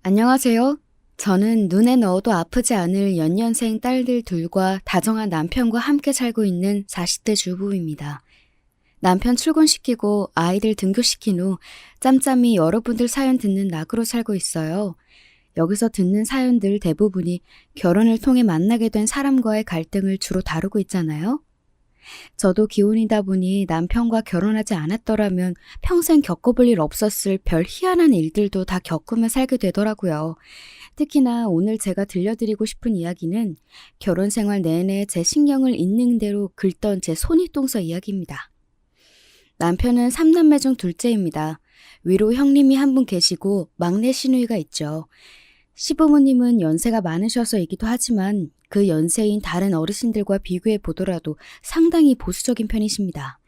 안녕하세요. 저는 눈에 넣어도 아프지 않을 연년생 딸들 둘과 다정한 남편과 함께 살고 있는 40대 주부입니다. 남편 출근시키고 아이들 등교시킨 후 짬짬이 여러분들 사연 듣는 낙으로 살고 있어요. 여기서 듣는 사연들 대부분이 결혼을 통해 만나게 된 사람과의 갈등을 주로 다루고 있잖아요. 저도 기혼이다 보니 남편과 결혼하지 않았더라면 평생 겪어볼 일 없었을 별 희한한 일들도 다 겪으며 살게 되더라고요. 특히나 오늘 제가 들려드리고 싶은 이야기는 결혼 생활 내내 제 신경을 있는 대로 긁던 제 손윗동서 이야기입니다. 남편은 3남매 중 둘째입니다. 위로 형님이 한 분 계시고 막내 시누이가 있죠. 시부모님은 연세가 많으셔서이기도 하지만 그 연세인 다른 어르신들과 비교해 보더라도 상당히 보수적인 편이십니다.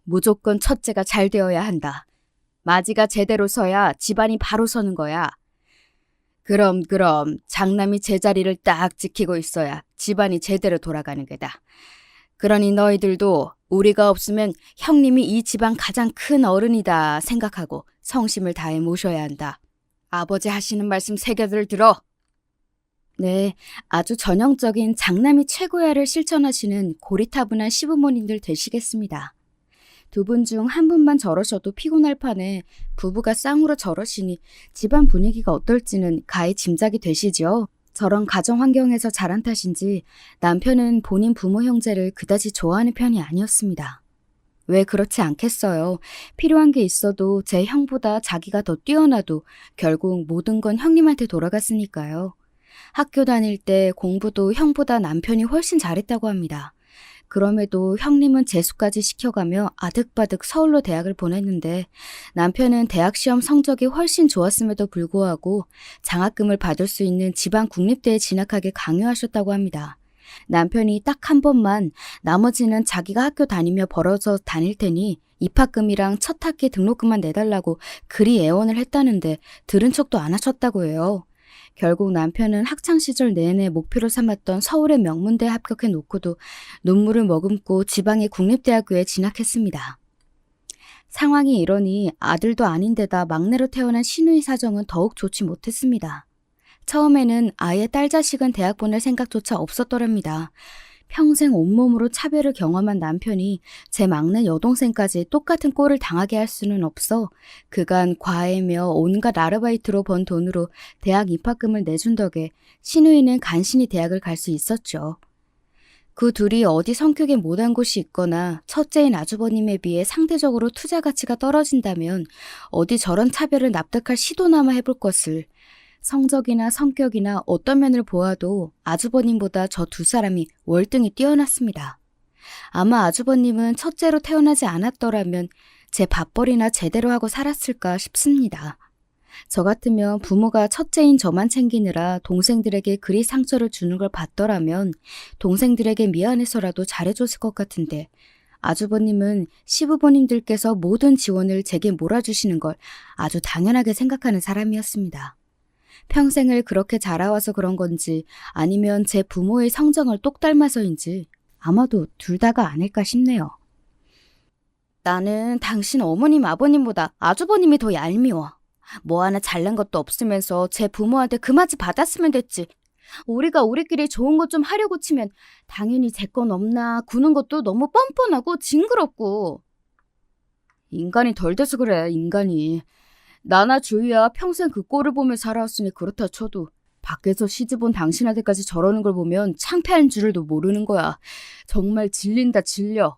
무조건 첫째가 잘 되어야 한다. 마지가 제대로 서야 집안이 바로 서는 거야. 그럼 장남이 제자리를 딱 지키고 있어야 집안이 제대로 돌아가는 게다. 그러니 너희들도 우리가 없으면 형님이 이 집안 가장 큰 어른이다 생각하고 성심을 다해 모셔야 한다. 아버지 하시는 말씀 새겨들 들어. 네, 아주 전형적인 장남이 최고야를 실천하시는 고리타분한 시부모님들 되시겠습니다. 두 분 중 한 분만 저러셔도 피곤할 판에 부부가 쌍으로 저러시니 집안 분위기가 어떨지는 가히 짐작이 되시죠. 저런 가정 환경에서 자란 탓인지 남편은 본인 부모 형제를 그다지 좋아하는 편이 아니었습니다. 왜 그렇지 않겠어요. 필요한 게 있어도 제 형보다 자기가 더 뛰어나도 결국 모든 건 형님한테 돌아갔으니까요. 학교 다닐 때 공부도 형보다 남편이 훨씬 잘했다고 합니다. 그럼에도 형님은 재수까지 시켜가며 아득바득 서울로 대학을 보냈는데 남편은 대학 시험 성적이 훨씬 좋았음에도 불구하고 장학금을 받을 수 있는 지방 국립대에 진학하길 강요하셨다고 합니다. 남편이 딱 한 번만 나머지는 자기가 학교 다니며 벌어서 다닐 테니 입학금이랑 첫 학기 등록금만 내달라고 그리 애원을 했다는데 들은 척도 안 하셨다고 해요. 결국 남편은 학창시절 내내 목표로 삼았던 서울의 명문대에 합격해 놓고도 눈물을 머금고 지방의 국립대학교에 진학했습니다. 상황이 이러니 아들도 아닌데다 막내로 태어난 시누이 사정은 더욱 좋지 못했습니다. 처음에는 아예 딸 자식은 대학 보낼 생각조차 없었더랍니다. 평생 온몸으로 차별을 경험한 남편이 제 막내 여동생까지 똑같은 꼴을 당하게 할 수는 없어 그간 과외며 온갖 아르바이트로 번 돈으로 대학 입학금을 내준 덕에 시누이는 간신히 대학을 갈 수 있었죠. 그 둘이 어디 성격에 못한 곳이 있거나 첫째인 아주버님에 비해 상대적으로 투자 가치가 떨어진다면 어디 저런 차별을 납득할 시도나마 해볼 것을 성적이나 성격이나 어떤 면을 보아도 아주버님보다 저 두 사람이 월등히 뛰어났습니다. 아마 아주버님은 첫째로 태어나지 않았더라면 제 밥벌이나 제대로 하고 살았을까 싶습니다. 저 같으면 부모가 첫째인 저만 챙기느라 동생들에게 그리 상처를 주는 걸 봤더라면 동생들에게 미안해서라도 잘해줬을 것 같은데 아주버님은 시부모님들께서 모든 지원을 제게 몰아주시는 걸 아주 당연하게 생각하는 사람이었습니다. 평생을 그렇게 자라와서 그런 건지 아니면 제 부모의 성정을 똑 닮아서인지 아마도 둘 다가 아닐까 싶네요. 나는 당신 어머님 아버님보다 아주버님이 더 얄미워. 뭐 하나 잘난 것도 없으면서 제 부모한테 그마지 받았으면 됐지. 우리가 우리끼리 좋은 것 좀 하려고 치면 당연히 제 건 없나 구는 것도 너무 뻔뻔하고 징그럽고. 인간이 덜 돼서 그래, 인간이. 나나 주희야 평생 그 꼴을 보며 살아왔으니 그렇다 쳐도 밖에서 시집온 당신한테까지 저러는 걸 보면 창피한 줄도 모르는 거야. 정말 질린다 질려.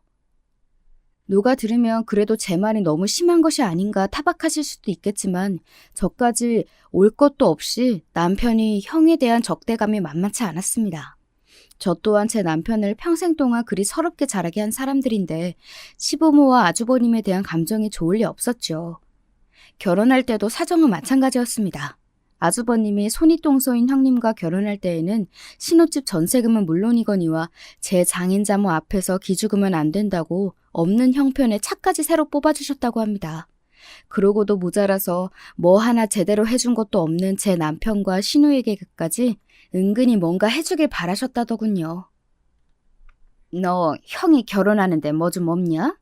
누가 들으면 그래도 제 말이 너무 심한 것이 아닌가 타박하실 수도 있겠지만 저까지 올 것도 없이 남편이 형에 대한 적대감이 만만치 않았습니다. 저 또한 제 남편을 평생 동안 그리 서럽게 자라게 한 사람들인데 시부모와 아주버님에 대한 감정이 좋을 리 없었죠. 결혼할 때도 사정은 마찬가지였습니다. 아주버님이 손윗동서인 형님과 결혼할 때에는 신혼집 전세금은 물론이거니와 제 장인자모 앞에서 기죽으면 안 된다고 없는 형편에 차까지 새로 뽑아주셨다고 합니다. 그러고도 모자라서 뭐 하나 제대로 해준 것도 없는 제 남편과 시누에게까지 은근히 뭔가 해주길 바라셨다더군요. 너 형이 결혼하는데 뭐 좀 없냐?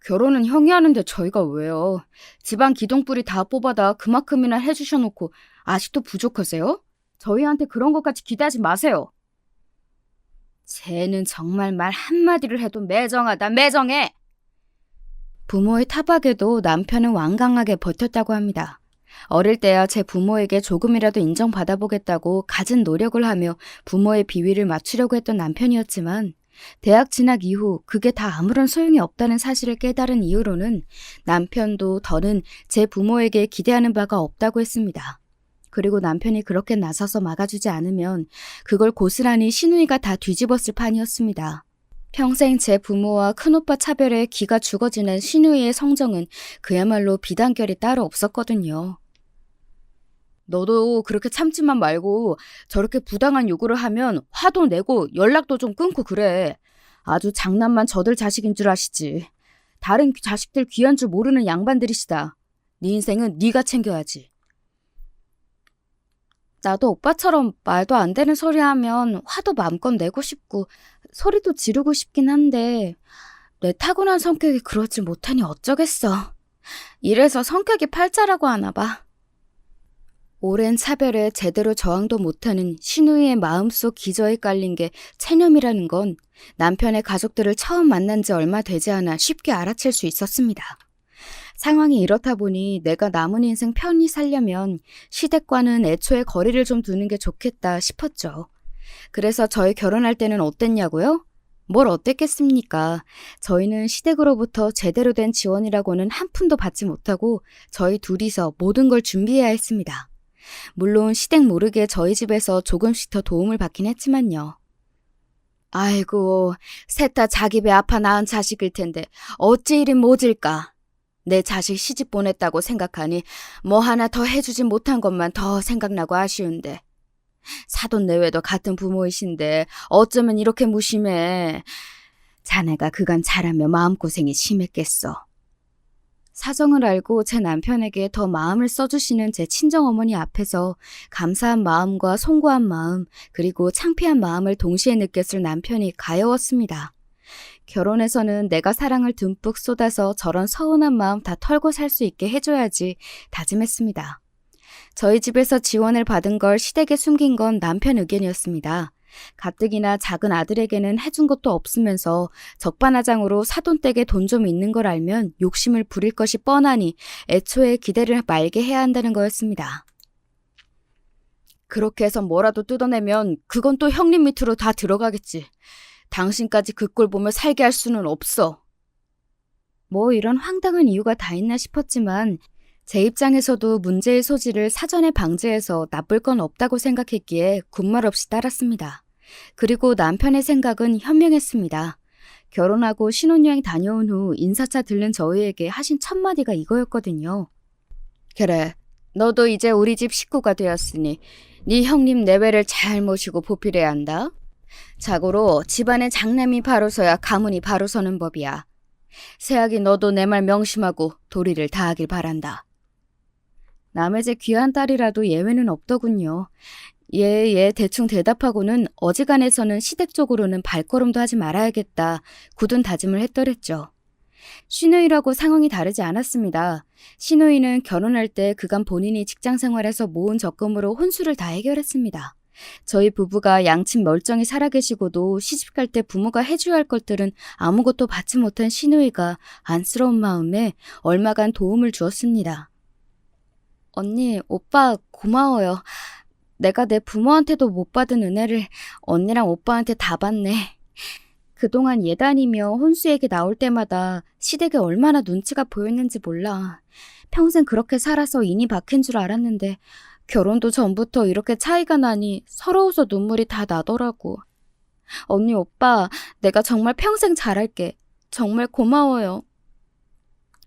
결혼은 형이 하는데 저희가 왜요? 집안 기둥뿌리 다 뽑아다 그만큼이나 해주셔놓고 아직도 부족하세요? 저희한테 그런 것까지 기대하지 마세요. 쟤는 정말 말 한마디를 해도 매정하다, 매정해! 부모의 타박에도 남편은 완강하게 버텼다고 합니다. 어릴 때야 제 부모에게 조금이라도 인정받아보겠다고 갖은 노력을 하며 부모의 비위를 맞추려고 했던 남편이었지만 대학 진학 이후 그게 다 아무런 소용이 없다는 사실을 깨달은 이후로는 남편도 더는 제 부모에게 기대하는 바가 없다고 했습니다. 그리고 남편이 그렇게 나서서 막아주지 않으면 그걸 고스란히 시누이가 다 뒤집었을 판이었습니다. 평생 제 부모와 큰오빠 차별에 기가 죽어지는 시누이의 성정은 그야말로 비단결이 따로 없었거든요. 너도 그렇게 참지만 말고 저렇게 부당한 요구를 하면 화도 내고 연락도 좀 끊고 그래. 아주 장난만 저들 자식인 줄 아시지. 다른 자식들 귀한 줄 모르는 양반들이시다. 네 인생은 네가 챙겨야지. 나도 오빠처럼 말도 안 되는 소리 하면 화도 마음껏 내고 싶고 소리도 지르고 싶긴 한데 내 타고난 성격이 그러지 못하니 어쩌겠어. 이래서 성격이 팔자라고 하나 봐. 오랜 차별에 제대로 저항도 못하는 시누이의 마음속 기저에 깔린 게 체념이라는 건 남편의 가족들을 처음 만난 지 얼마 되지 않아 쉽게 알아챌 수 있었습니다. 상황이 이렇다 보니 내가 남은 인생 편히 살려면 시댁과는 애초에 거리를 좀 두는 게 좋겠다 싶었죠. 그래서 저희 결혼할 때는 어땠냐고요? 뭘 어땠겠습니까? 저희는 시댁으로부터 제대로 된 지원이라고는 한 푼도 받지 못하고 저희 둘이서 모든 걸 준비해야 했습니다. 물론 시댁 모르게 저희 집에서 조금씩 더 도움을 받긴 했지만요. 아이고, 셋 다 자기 배 아파 낳은 자식일 텐데 어찌 이리 모질까? 내 자식 시집 보냈다고 생각하니 뭐 하나 더 해주지 못한 것만 더 생각나고 아쉬운데. 사돈 내외도 같은 부모이신데 어쩌면 이렇게 무심해. 자네가 그간 자라며 마음고생이 심했겠어. 사정을 알고 제 남편에게 더 마음을 써주시는 제 친정어머니 앞에서 감사한 마음과 송구한 마음 그리고 창피한 마음을 동시에 느꼈을 남편이 가여웠습니다. 결혼해서는 내가 사랑을 듬뿍 쏟아서 저런 서운한 마음 다 털고 살 수 있게 해줘야지 다짐했습니다. 저희 집에서 지원을 받은 걸 시댁에 숨긴 건 남편 의견이었습니다. 가뜩이나 작은 아들에게는 해준 것도 없으면서 적반하장으로 사돈댁에 돈 좀 있는 걸 알면 욕심을 부릴 것이 뻔하니 애초에 기대를 말게 해야 한다는 거였습니다. 그렇게 해서 뭐라도 뜯어내면 그건 또 형님 밑으로 다 들어가겠지. 당신까지 그 꼴 보며 살게 할 수는 없어. 뭐 이런 황당한 이유가 다 있나 싶었지만 제 입장에서도 문제의 소지를 사전에 방지해서 나쁠 건 없다고 생각했기에 군말 없이 따랐습니다. 그리고 남편의 생각은 현명했습니다. 결혼하고 신혼여행 다녀온 후 인사차 들른 저희에게 하신 첫 마디가 이거였거든요. 그래, 너도 이제 우리 집 식구가 되었으니 네 형님 내외를 잘 모시고 보필해야 한다. 자고로 집안의 장남이 바로서야 가문이 바로 서는 법이야. 새아기 너도 내 말 명심하고 도리를 다하길 바란다. 남의 집 귀한 딸이라도 예외는 없더군요. 예, 대충 대답하고는 어지간해서는 시댁 쪽으로는 발걸음도 하지 말아야겠다 굳은 다짐을 했더랬죠. 시누이라고 상황이 다르지 않았습니다. 시누이는 결혼할 때 그간 본인이 직장생활에서 모은 적금으로 혼수를 다 해결했습니다. 저희 부부가 양친 멀쩡히 살아계시고도 시집갈 때 부모가 해줘야 할 것들은 아무것도 받지 못한 시누이가 안쓰러운 마음에 얼마간 도움을 주었습니다. 언니, 오빠 고마워요. 내가 내 부모한테도 못 받은 은혜를 언니랑 오빠한테 다 받네. 그동안 예단이며 혼수에게 나올 때마다 시댁에 얼마나 눈치가 보였는지 몰라. 평생 그렇게 살아서 인이 박힌 줄 알았는데 결혼도 전부터 이렇게 차이가 나니 서러워서 눈물이 다 나더라고. 언니, 오빠, 내가 정말 평생 잘할게. 정말 고마워요.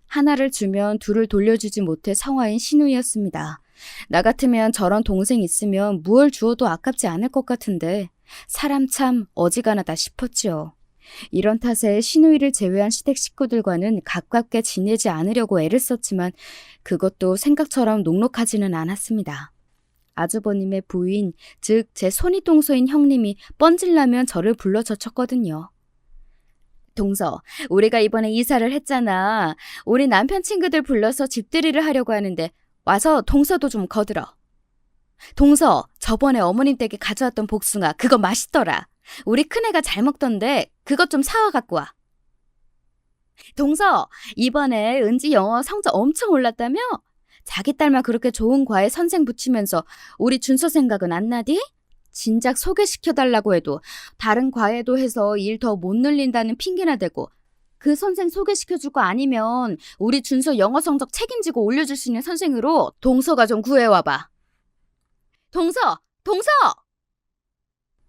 하나를 주면 둘을 돌려주지 못해 성화인 시누이였습니다. 나 같으면 저런 동생 있으면 무얼 주어도 아깝지 않을 것 같은데 사람 참 어지간하다 싶었지요. 이런 탓에 시누이를 제외한 시댁 식구들과는 가깝게 지내지 않으려고 애를 썼지만 그것도 생각처럼 녹록하지는 않았습니다. 아주버님의 부인, 즉 제 손윗동서인 형님이 뻔질나면 저를 불러 젖혔거든요. 동서, 우리가 이번에 이사를 했잖아. 우리 남편 친구들 불러서 집들이를 하려고 하는데 와서 동서도 좀 거들어. 동서, 저번에 어머님 댁에 가져왔던 복숭아 그거 맛있더라. 우리 큰애가 잘 먹던데 그것 좀 사와 갖고 와. 동서, 이번에 은지 영어 성적 엄청 올랐다며? 자기 딸만 그렇게 좋은 과에 선생 붙이면서 우리 준서 생각은 안 나디? 진작 소개시켜달라고 해도 다른 과에도 해서 일 더 못 늘린다는 핑계나 대고 그 선생 소개시켜줄 거 아니면 우리 준서 영어 성적 책임지고 올려줄 수 있는 선생으로 동서가 좀 구해와봐. 동서! 동서!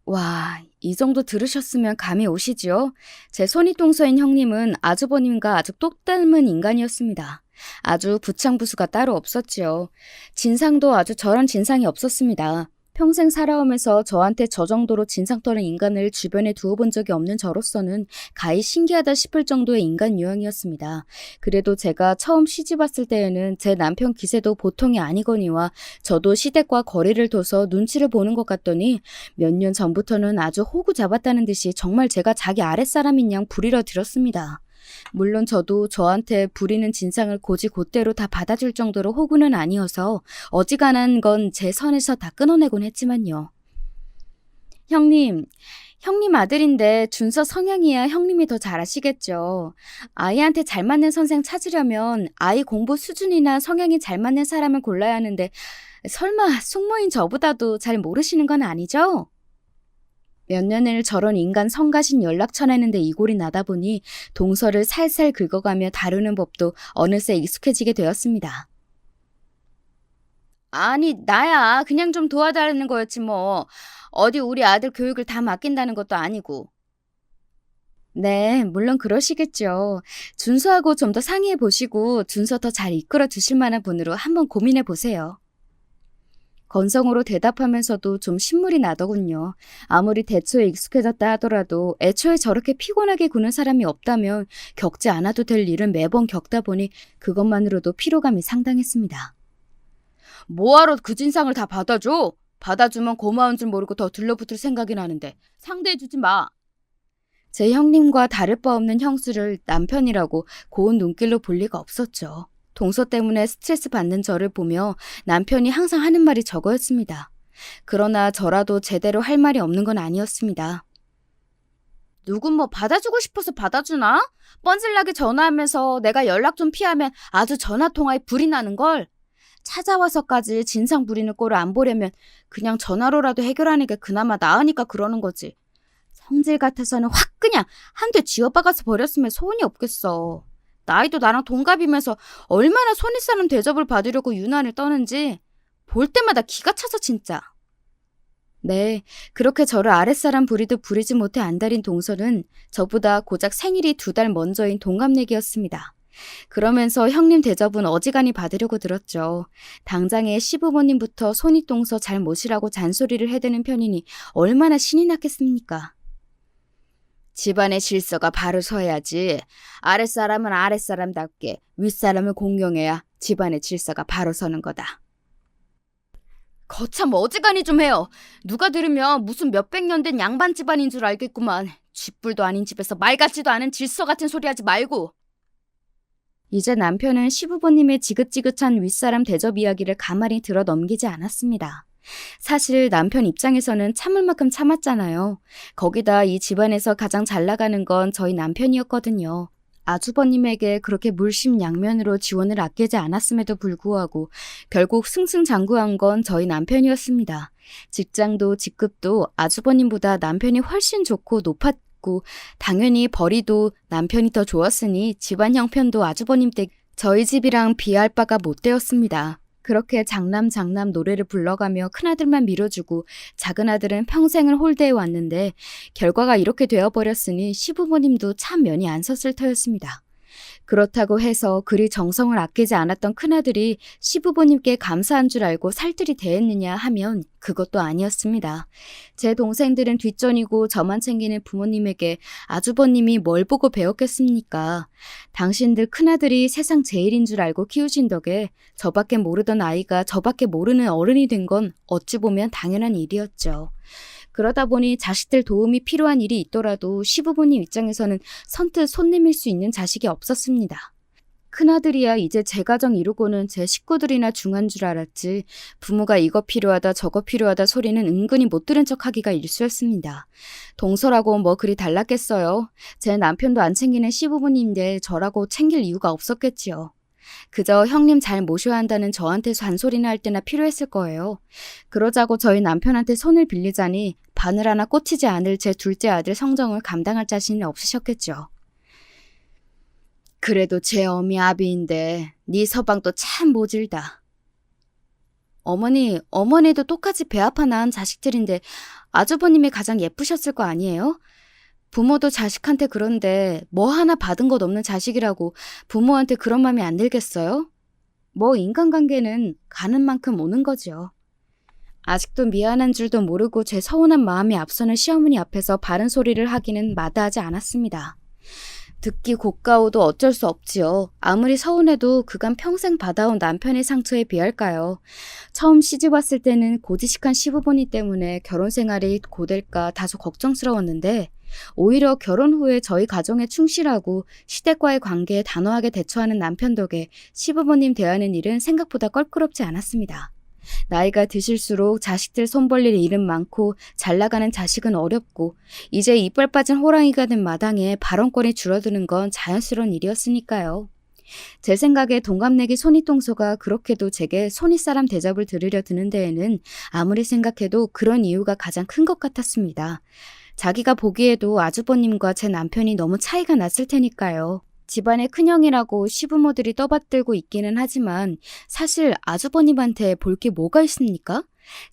와, 이 정도 들으셨으면 감이 오시지요? 제 손윗동서인 형님은 아주버님과 아주 똑 닮은 인간이었습니다. 아주 부창부수가 따로 없었지요. 진상도 아주 저런 진상이 없었습니다. 평생 살아오면서 저한테 저 정도로 진상 떠는 인간을 주변에 두어본 적이 없는 저로서는 가히 신기하다 싶을 정도의 인간 유형이었습니다. 그래도 제가 처음 시집 왔을 때에는 제 남편 기세도 보통이 아니거니와 저도 시댁과 거리를 둬서 눈치를 보는 것 같더니 몇 년 전부터는 아주 호구 잡았다는 듯이 정말 제가 자기 아랫사람인 양 부리러 들었습니다. 물론 저도 저한테 부리는 진상을 곧이곧대로 다 받아줄 정도로 호구는 아니어서 어지간한 건 제 선에서 다 끊어내곤 했지만요. 형님 아들인데 준서 성향이야 형님이 더 잘 아시겠죠. 아이한테 잘 맞는 선생 찾으려면 아이 공부 수준이나 성향이 잘 맞는 사람을 골라야 하는데 설마 숙모인 저보다도 잘 모르시는 건 아니죠? 몇 년을 저런 인간 성가신 연락처내는데 이골이 나다 보니 동서를 살살 긁어가며 다루는 법도 어느새 익숙해지게 되었습니다. 아니, 나야. 그냥 좀 도와달라는 거였지 뭐. 어디 우리 아들 교육을 다 맡긴다는 것도 아니고. 네, 물론 그러시겠죠. 준서하고 좀 더 상의해 보시고 준서 더 잘 이끌어 주실 만한 분으로 한번 고민해 보세요. 건성으로 대답하면서도 좀 신물이 나더군요. 아무리 대초에 익숙해졌다 하더라도 애초에 저렇게 피곤하게 구는 사람이 없다면 겪지 않아도 될 일은 매번 겪다 보니 그것만으로도 피로감이 상당했습니다. 뭐하러 그 진상을 다 받아줘? 받아주면 고마운 줄 모르고 더 들러붙을 생각이 나는데 상대해주지 마. 제 형님과 다를 바 없는 형수를 남편이라고 고운 눈길로 볼 리가 없었죠. 동서 때문에 스트레스 받는 저를 보며 남편이 항상 하는 말이 저거였습니다. 그러나 저라도 제대로 할 말이 없는 건 아니었습니다. 누군 뭐 받아주고 싶어서 받아주나? 뻔질나게 전화하면서 내가 연락 좀 피하면 아주 전화통화에 불이 나는걸. 찾아와서까지 진상 부리는 꼴을 안 보려면 그냥 전화로라도 해결하는 게 그나마 나으니까 그러는 거지. 성질 같아서는 확 그냥 한 대 쥐어박아서 버렸으면 소원이 없겠어. 나이도 나랑 동갑이면서 얼마나 손이 싸는 대접을 받으려고 유난을 떠는지 볼 때마다 기가 차서 진짜. 네, 그렇게 저를 아랫사람 부리듯 부리지 못해 안달인 동서는 저보다 고작 생일이 2달 먼저인 동갑내기였습니다. 그러면서 형님 대접은 어지간히 받으려고 들었죠. 당장에 시부모님부터 손윗동서 잘 모시라고 잔소리를 해대는 편이니 얼마나 신이 났겠습니까? 집안의 질서가 바로 서야지. 아랫사람은 아랫사람답게 윗사람을 공경해야 집안의 질서가 바로 서는 거다. 거참 어지간히 좀 해요. 누가 들으면 무슨 몇백 년 된 양반 집안인 줄 알겠구만. 쥐뿔도 아닌 집에서 말 같지도 않은 질서 같은 소리 하지 말고. 이제 남편은 시부모님의 지긋지긋한 윗사람 대접 이야기를 가만히 들어 넘기지 않았습니다. 사실 남편 입장에서는 참을 만큼 참았잖아요. 거기다 이 집안에서 가장 잘 나가는 건 저희 남편이었거든요. 아주버님에게 그렇게 물심양면으로 지원을 아끼지 않았음에도 불구하고 결국 승승장구한 건 저희 남편이었습니다. 직장도 직급도 아주버님보다 남편이 훨씬 좋고 높았고 당연히 벌이도 남편이 더 좋았으니 집안 형편도 아주버님 댁 저희 집이랑 비할 바가 못 되었습니다. 그렇게 장남 노래를 불러가며 큰아들만 밀어주고 작은아들은 평생을 홀대해 왔는데 결과가 이렇게 되어버렸으니 시부모님도 참 면이 안 섰을 터였습니다. 그렇다고 해서 그리 정성을 아끼지 않았던 큰아들이 시부모님께 감사한 줄 알고 살뜰히 대했느냐 하면 그것도 아니었습니다. 제 동생들은 뒷전이고 저만 챙기는 부모님에게 아주버님이 뭘 보고 배웠겠습니까? 당신들 큰아들이 세상 제일인 줄 알고 키우신 덕에 저밖에 모르던 아이가 저밖에 모르는 어른이 된 건 어찌 보면 당연한 일이었죠. 그러다 보니 자식들 도움이 필요한 일이 있더라도 시부모님 입장에서는 선뜻 손 내밀 수 있는 자식이 없었습니다. 큰아들이야 이제 제 가정 이루고는 제 식구들이나 중한 줄 알았지 부모가 이거 필요하다 저거 필요하다 소리는 은근히 못 들은 척하기가 일쑤였습니다. 동서라고 뭐 그리 달랐겠어요. 제 남편도 안 챙기는 시부모님인데 저라고 챙길 이유가 없었겠지요. 그저 형님 잘 모셔야 한다는 저한테 잔소리나 할 때나 필요했을 거예요. 그러자고 저희 남편한테 손을 빌리자니 바늘 하나 꽂히지 않을 제 둘째 아들 성정을 감당할 자신이 없으셨겠죠. 그래도 제 어미 아비인데 네 서방도 참 모질다. 어머니도 똑같이 배 아파 낳은 자식들인데 아주버님이 가장 예쁘셨을 거 아니에요? 부모도 자식한테 그런데 뭐 하나 받은 것 없는 자식이라고 부모한테 그런 맘이 안 들겠어요? 뭐 인간관계는 가는 만큼 오는 거죠. 아직도 미안한 줄도 모르고 제 서운한 마음이 앞서는 시어머니 앞에서 바른 소리를 하기는 마다하지 않았습니다. 듣기 고가오도 어쩔 수 없지요. 아무리 서운해도 그간 평생 받아온 남편의 상처에 비할까요? 처음 시집 왔을 때는 고지식한 시부모님 때문에 결혼 생활이 고될까 다소 걱정스러웠는데 오히려 결혼 후에 저희 가정에 충실하고 시댁과의 관계에 단호하게 대처하는 남편 덕에 시부모님 대하는 일은 생각보다 껄끄럽지 않았습니다. 나이가 드실수록 자식들 손 벌릴 일은 많고 잘나가는 자식은 어렵고 이제 이빨 빠진 호랑이가 된 마당에 발언권이 줄어드는 건 자연스러운 일이었으니까요. 제 생각에 동갑내기 손윗동서가 그렇게도 제게 손윗사람 대접을 들으려 드는 데에는 아무리 생각해도 그런 이유가 가장 큰 것 같았습니다. 자기가 보기에도 아주버님과 제 남편이 너무 차이가 났을 테니까요. 집안의 큰형이라고 시부모들이 떠받들고 있기는 하지만 사실 아주버님한테 볼 게 뭐가 있습니까?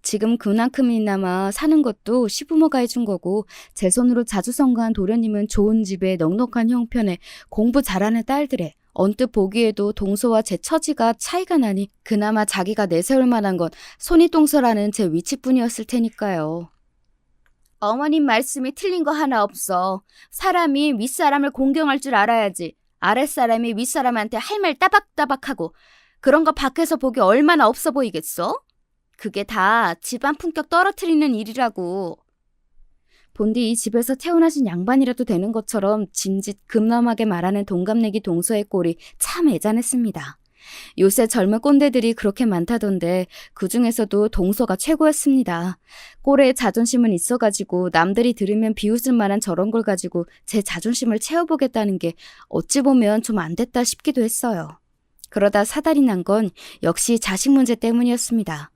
지금 그만큼이나마 사는 것도 시부모가 해준 거고 제 손으로 자주 성가한 도련님은 좋은 집에 넉넉한 형편에 공부 잘하는 딸들에 언뜻 보기에도 동서와 제 처지가 차이가 나니 그나마 자기가 내세울 만한 건 손윗동서라는 제 위치뿐이었을 테니까요. 어머님 말씀이 틀린 거 하나 없어. 사람이 윗사람을 공경할 줄 알아야지. 아랫사람이 윗사람한테 할 말 따박따박하고 그런 거 밖에서 보기 얼마나 없어 보이겠어? 그게 다 집안 품격 떨어뜨리는 일이라고. 본디 이 집에서 태어나신 양반이라도 되는 것처럼 짐짓 금럼하게 말하는 동갑내기 동서의 꼴이 참 애잔했습니다. 요새 젊은 꼰대들이 그렇게 많다던데 그중에서도 동서가 최고였습니다. 꼴에 자존심은 있어가지고 남들이 들으면 비웃을 만한 저런 걸 가지고 제 자존심을 채워보겠다는 게 어찌 보면 좀 안 됐다 싶기도 했어요. 그러다 사달이 난 건 역시 자식 문제 때문이었습니다.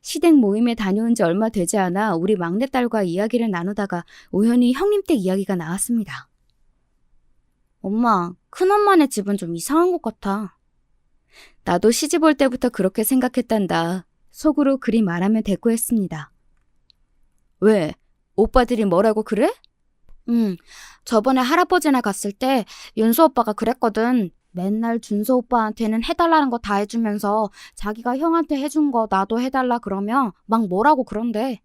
시댁 모임에 다녀온 지 얼마 되지 않아 우리 막내딸과 이야기를 나누다가 우연히 형님 댁 이야기가 나왔습니다. 엄마, 큰엄마네 집은 좀 이상한 것 같아. 나도 시집 올 때부터 그렇게 생각했단다. 속으로 그리 말하면 대꾸했습니다. 왜? 오빠들이 뭐라고 그래? 저번에 할아버지네 갔을 때 윤수 오빠가 그랬거든. 맨날 준서 오빠한테는 해달라는 거 다 해주면서 자기가 형한테 해준 거 나도 해달라 그러면 막 뭐라고 그런대.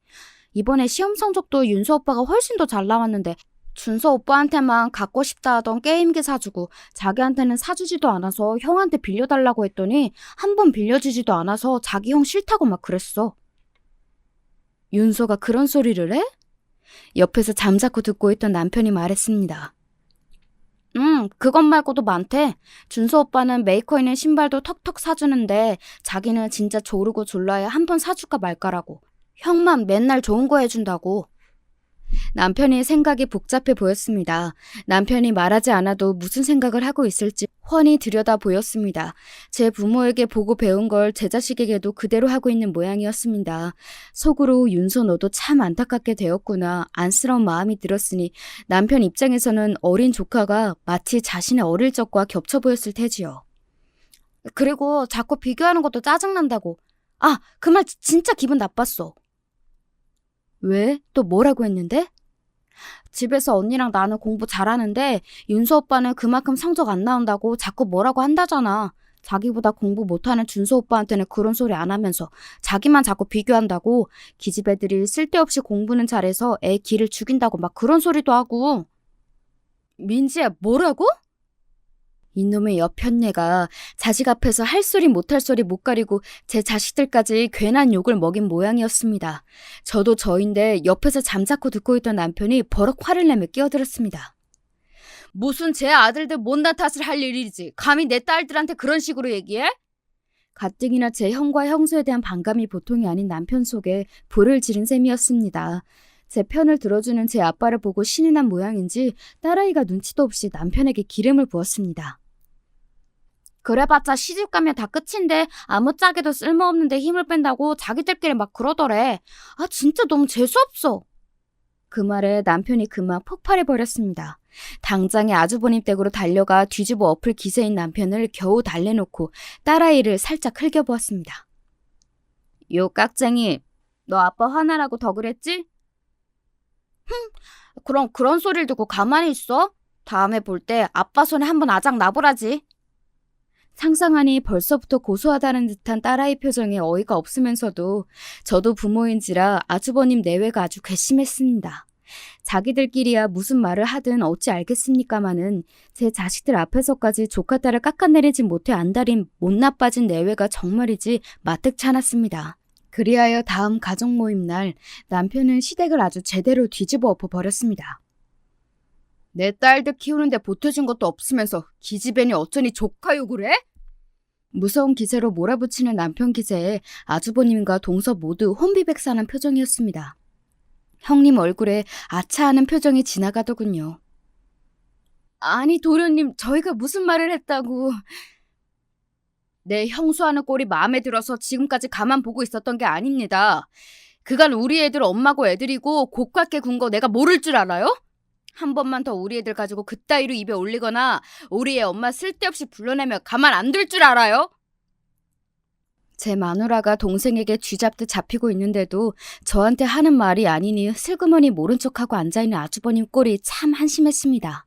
이번에 시험 성적도 윤서 오빠가 훨씬 더 잘 나왔는데 준서 오빠한테만 갖고 싶다 하던 게임기 사주고 자기한테는 사주지도 않아서 형한테 빌려달라고 했더니 한 번 빌려주지도 않아서 자기 형 싫다고 막 그랬어. 윤서가 그런 소리를 해? 옆에서 잠자코 듣고 있던 남편이 말했습니다. 그것 말고도 많대. 준서 오빠는 메이커 있는 신발도 턱턱 사주는데 자기는 진짜 조르고 졸라야 한 번 사줄까 말까라고. 형만 맨날 좋은 거 해준다고. 남편의 생각이 복잡해 보였습니다. 남편이 말하지 않아도 무슨 생각을 하고 있을지 훤히 들여다 보였습니다. 제 부모에게 보고 배운 걸 제 자식에게도 그대로 하고 있는 모양이었습니다. 속으로 윤서 너도 참 안타깝게 되었구나 안쓰러운 마음이 들었으니 남편 입장에서는 어린 조카가 마치 자신의 어릴 적과 겹쳐 보였을 테지요. 그리고 자꾸 비교하는 것도 짜증난다고. 아, 그 말 진짜 기분 나빴어. 왜? 또 뭐라고 했는데? 집에서 언니랑 나는 공부 잘하는데 윤서 오빠는 그만큼 성적 안 나온다고 자꾸 뭐라고 한다잖아. 자기보다 공부 못하는 준서 오빠한테는 그런 소리 안 하면서 자기만 자꾸 비교한다고. 기집 애들이 쓸데없이 공부는 잘해서 애 기를 죽인다고 막 그런 소리도 하고. 민지야, 뭐라고? 이놈의 여편네가 자식 앞에서 할 소리 못할 소리 못 가리고 제 자식들까지 괜한 욕을 먹인 모양이었습니다. 저도 저인데 옆에서 잠자코 듣고 있던 남편이 버럭 화를 내며 끼어들었습니다. 무슨 제 아들들 못난 탓을 할 일이지. 감히 내 딸들한테 그런 식으로 얘기해? 가뜩이나 제 형과 형수에 대한 반감이 보통이 아닌 남편 속에 불을 지른 셈이었습니다. 제 편을 들어주는 제 아빠를 보고 신이 난 모양인지 딸아이가 눈치도 없이 남편에게 기름을 부었습니다. 그래봤자 시집가면 다 끝인데 아무짝에도 쓸모없는데 힘을 뺀다고 자기들끼리 막 그러더래. 아 진짜 너무 재수없어. 그 말에 남편이 그만 폭발해버렸습니다. 당장에 아주버님 댁으로 달려가 뒤집어 엎을 기세인 남편을 겨우 달래놓고 딸아이를 살짝 흘겨보았습니다. 요 깍쟁이, 너 아빠 화나라고 더 그랬지? 그럼 그런 소리를 듣고 가만히 있어? 다음에 볼 때 아빠 손에 한번 아작 나보라지. 상상하니 벌써부터 고소하다는 듯한 딸아이 표정에 어이가 없으면서도 저도 부모인지라 아주버님 내외가 아주 괘씸했습니다. 자기들끼리야 무슨 말을 하든 어찌 알겠습니까마는 제 자식들 앞에서까지 조카 딸을 깎아내리지 못해 안달인 못 나빠진 내외가 정말이지 마뜩치 않았습니다. 그리하여 다음 가족 모임 날 남편은 시댁을 아주 제대로 뒤집어 엎어버렸습니다. 내 딸들 키우는데 보태준 것도 없으면서 기집애니 어쩌니 조카 욕을 해? 무서운 기세로 몰아붙이는 남편 기세에 아주버님과 동서 모두 혼비백산한 표정이었습니다. 형님 얼굴에 아차하는 표정이 지나가더군요. 아니 도련님, 저희가 무슨 말을 했다고. 내 형수하는 꼴이 마음에 들어서 지금까지 가만 보고 있었던 게 아닙니다. 그간 우리 애들 엄마고 애들이고 고깝게 군 거 내가 모를 줄 알아요? 한 번만 더 우리 애들 가지고 그따위로 입에 올리거나 우리 애 엄마 쓸데없이 불러내면 가만 안 둘 줄 알아요? 제 마누라가 동생에게 쥐잡듯 잡히고 있는데도 저한테 하는 말이 아니니 슬그머니 모른 척하고 앉아있는 아주버님 꼴이 참 한심했습니다.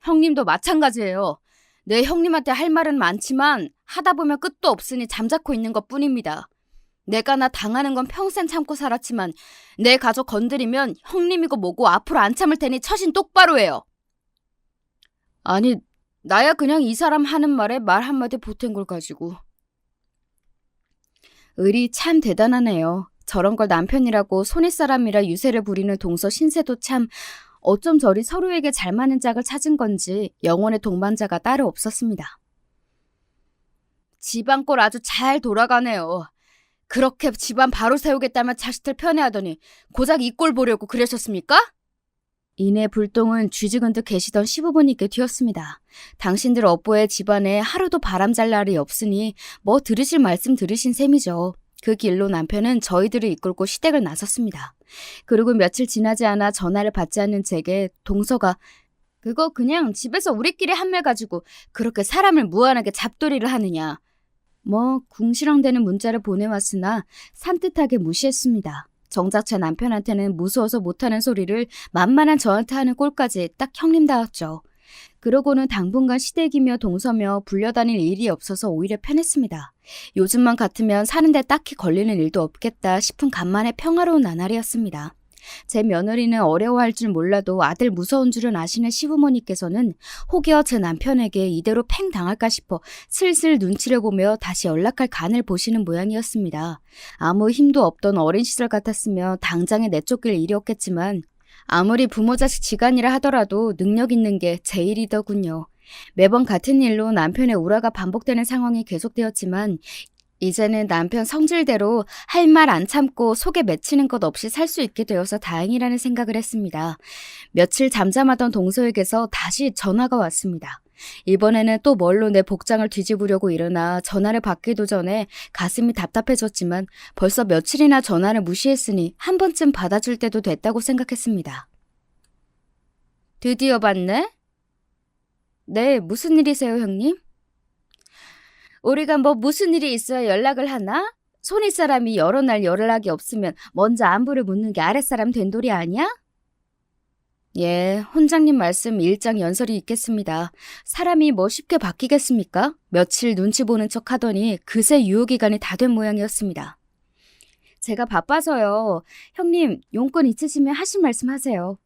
형님도 마찬가지예요. 내 형님한테 할 말은 많지만 하다 보면 끝도 없으니 잠자코 있는 것뿐입니다. 내가 나 당하는 건 평생 참고 살았지만 내 가족 건드리면 형님이고 뭐고 앞으로 안 참을 테니 처신 똑바로 해요. 아니, 나야 그냥 이 사람 하는 말에 말 한마디 보탠 걸 가지고. 을이 참 대단하네요. 저런 걸 남편이라고 손윗사람이라 유세를 부리는 동서 신세도 참 어쩜 저리 서로에게 잘 맞는 짝을 찾은 건지 영혼의 동반자가 따로 없었습니다. 집안 꼴 아주 잘 돌아가네요. 그렇게 집안 바로 세우겠다면 자식들 편애하더니 고작 이 꼴 보려고 그러셨습니까? 이내 불똥은 쥐죽은 듯 계시던 시부모님께 튀었습니다. 당신들 업보의 집안에 하루도 바람잘 날이 없으니 뭐 들으실 말씀 들으신 셈이죠. 그 길로 남편은 저희들을 이끌고 시댁을 나섰습니다. 그리고 며칠 지나지 않아 전화를 받지 않는 제게 동서가 그거 그냥 집에서 우리끼리 한말 가지고 그렇게 사람을 무한하게 잡돌이를 하느냐. 뭐 궁시렁대는 문자를 보내왔으나 산뜻하게 무시했습니다. 정작 제 남편한테는 무서워서 못하는 소리를 만만한 저한테 하는 꼴까지 딱 형님다웠죠. 그러고는 당분간 시댁이며 동서며 불려다닐 일이 없어서 오히려 편했습니다. 요즘만 같으면 사는데 딱히 걸리는 일도 없겠다 싶은 간만에 평화로운 나날이었습니다. 제 며느리는 어려워할 줄 몰라도 아들 무서운 줄은 아시는 시부모님께서는 혹여 제 남편에게 이대로 팽 당할까 싶어 슬슬 눈치를 보며 다시 연락할 간을 보시는 모양이었습니다. 아무 힘도 없던 어린 시절 같았으며 당장에 내쫓길 일이 없겠지만 아무리 부모 자식 지간이라 하더라도 능력 있는 게 제 일이더군요. 매번 같은 일로 남편의 우라가 반복되는 상황이 계속되었지만 이제는 남편 성질대로 할 말 안 참고 속에 맺히는 것 없이 살 수 있게 되어서 다행이라는 생각을 했습니다. 며칠 잠잠하던 동서에게서 다시 전화가 왔습니다. 이번에는 또 뭘로 내 복장을 뒤집으려고 일어나 전화를 받기도 전에 가슴이 답답해졌지만 벌써 며칠이나 전화를 무시했으니 한 번쯤 받아줄 때도 됐다고 생각했습니다. 드디어 받네? 네, 무슨 일이세요, 형님? 우리가 뭐 무슨 일이 있어야 연락을 하나? 손윗사람이 여러 날 연락이 없으면 먼저 안부를 묻는 게 아랫사람 된돌이 아니야? 예, 혼장님 말씀 일장연설이 있겠습니다. 사람이 뭐 쉽게 바뀌겠습니까? 며칠 눈치 보는 척 하더니 그새 유효기간이 다 된 모양이었습니다. 제가 바빠서요. 형님, 용건 있으시면 하신 말씀 하세요.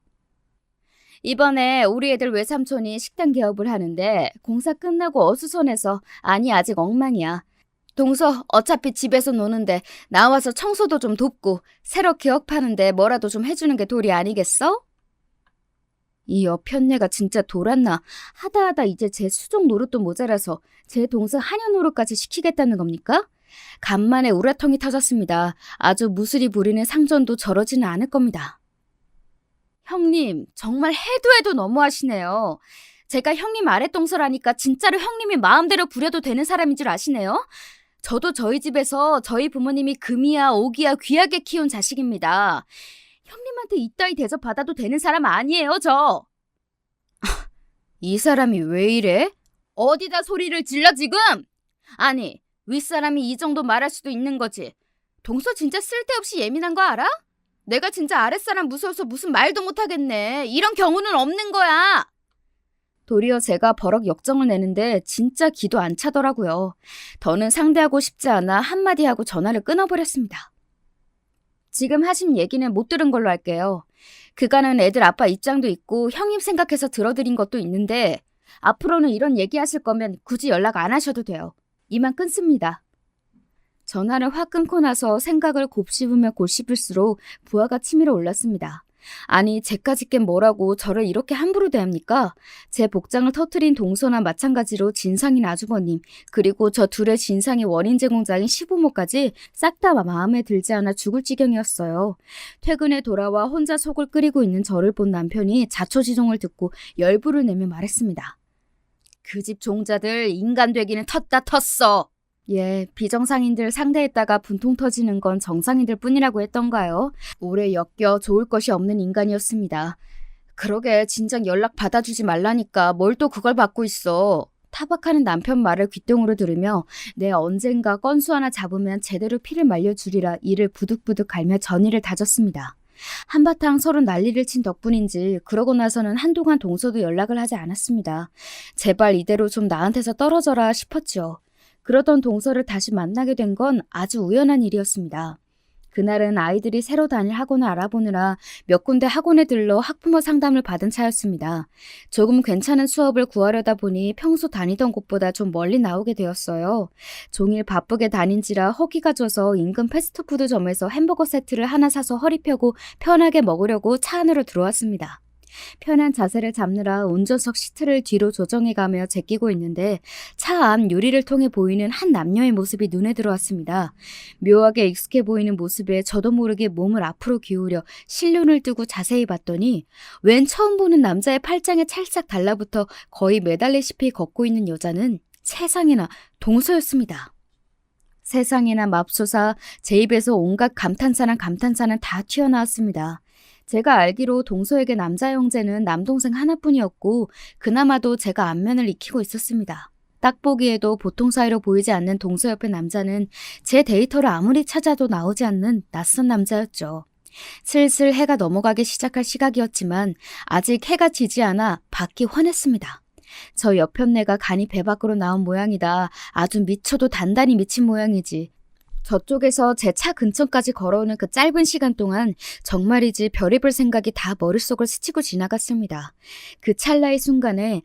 이번에 우리 애들 외삼촌이 식당 개업을 하는데 공사 끝나고 어수선해서 아니 아직 엉망이야. 동서 어차피 집에서 노는데 나와서 청소도 좀 돕고 새로 개업하는데 뭐라도 좀 해주는 게 도리 아니겠어? 이 여편네가 진짜 돌았나. 하다 이제 제 수족 노릇도 모자라서 제 동생 한여 노릇까지 시키겠다는 겁니까? 간만에 우라통이 터졌습니다. 아주 무술이 부리는 상전도 저러지는 않을 겁니다. 형님, 정말 해도 너무하시네요. 제가 형님 아랫동서라니까 진짜로 형님이 마음대로 부려도 되는 사람인 줄 아시네요? 저도 저희 집에서 저희 부모님이 금이야 오기야 귀하게 키운 자식입니다. 형님한테 이따위 대접 받아도 되는 사람 아니에요, 저. 이 사람이 왜 이래? 어디다 소리를 질러 지금? 아니, 윗사람이 이 정도 말할 수도 있는 거지. 동서 진짜 쓸데없이 예민한 거 알아? 내가 진짜 아랫사람 무서워서 무슨 말도 못하겠네. 이런 경우는 없는 거야. 도리어 제가 버럭 역정을 내는데 진짜 기도 안 차더라고요. 더는 상대하고 싶지 않아 한마디 하고 전화를 끊어버렸습니다. 지금 하신 얘기는 못 들은 걸로 할게요. 그간은 애들 아빠 입장도 있고 형님 생각해서 들어드린 것도 있는데 앞으로는 이런 얘기하실 거면 굳이 연락 안 하셔도 돼요. 이만 끊습니다. 전화를 확 끊고 나서 생각을 곱씹으며 곱씹을수록 부하가 치밀어 올랐습니다. 아니, 쟤까지 깬 뭐라고 저를 이렇게 함부로 대합니까? 제 복장을 터트린 동서나 마찬가지로 진상인 아주버님, 그리고 저 둘의 진상의 원인 제공자인 시부모까지 싹 다 마음에 들지 않아 죽을 지경이었어요. 퇴근에 돌아와 혼자 속을 끓이고 있는 저를 본 남편이 자초지종을 듣고 열불을 내며 말했습니다. 그 집 종자들 인간 되기는 텄다 텄어. 예, 비정상인들 상대했다가 분통 터지는 건 정상인들 뿐이라고 했던가요? 오래 엮여 좋을 것이 없는 인간이었습니다. 그러게 진작 연락 받아주지 말라니까 뭘 또 그걸 받고 있어. 타박하는 남편 말을 귓등으로 들으며 내 언젠가 건수 하나 잡으면 제대로 피를 말려주리라 이를 부득부득 갈며 전의를 다졌습니다. 한바탕 서로 난리를 친 덕분인지 그러고 나서는 한동안 동서도 연락을 하지 않았습니다. 제발 이대로 좀 나한테서 떨어져라 싶었죠. 그러던 동서를 다시 만나게 된 건 아주 우연한 일이었습니다. 그날은 아이들이 새로 다닐 학원을 알아보느라 몇 군데 학원에 들러 학부모 상담을 받은 차였습니다. 조금 괜찮은 수업을 구하려다 보니 평소 다니던 곳보다 좀 멀리 나오게 되었어요. 종일 바쁘게 다닌지라 허기가 져서 인근 패스트푸드점에서 햄버거 세트를 하나 사서 허리 펴고 편하게 먹으려고 차 안으로 들어왔습니다. 편한 자세를 잡느라 운전석 시트를 뒤로 조정해가며 제끼고 있는데 차 안 유리를 통해 보이는 한 남녀의 모습이 눈에 들어왔습니다. 묘하게 익숙해 보이는 모습에 저도 모르게 몸을 앞으로 기울여 실눈을 뜨고 자세히 봤더니 웬 처음 보는 남자의 팔짱에 찰싹 달라붙어 거의 매달리시피 걷고 있는 여자는 세상에나 동서였습니다. 세상에나 맙소사 제 입에서 온갖 감탄사는 다 튀어나왔습니다. 제가 알기로 동서에게 남자 형제는 남동생 하나뿐이었고 그나마도 제가 안면을 익히고 있었습니다. 딱 보기에도 보통 사이로 보이지 않는 동서 옆의 남자는 제 데이터를 아무리 찾아도 나오지 않는 낯선 남자였죠. 슬슬 해가 넘어가기 시작할 시각이었지만 아직 해가 지지 않아 밖이 환했습니다. 저 옆편네가 간이 배 밖으로 나온 모양이다. 아주 미쳐도 단단히 미친 모양이지. 저쪽에서 제 차 근처까지 걸어오는 그 짧은 시간 동안 정말이지 별의별 생각이 다 머릿속을 스치고 지나갔습니다. 그 찰나의 순간에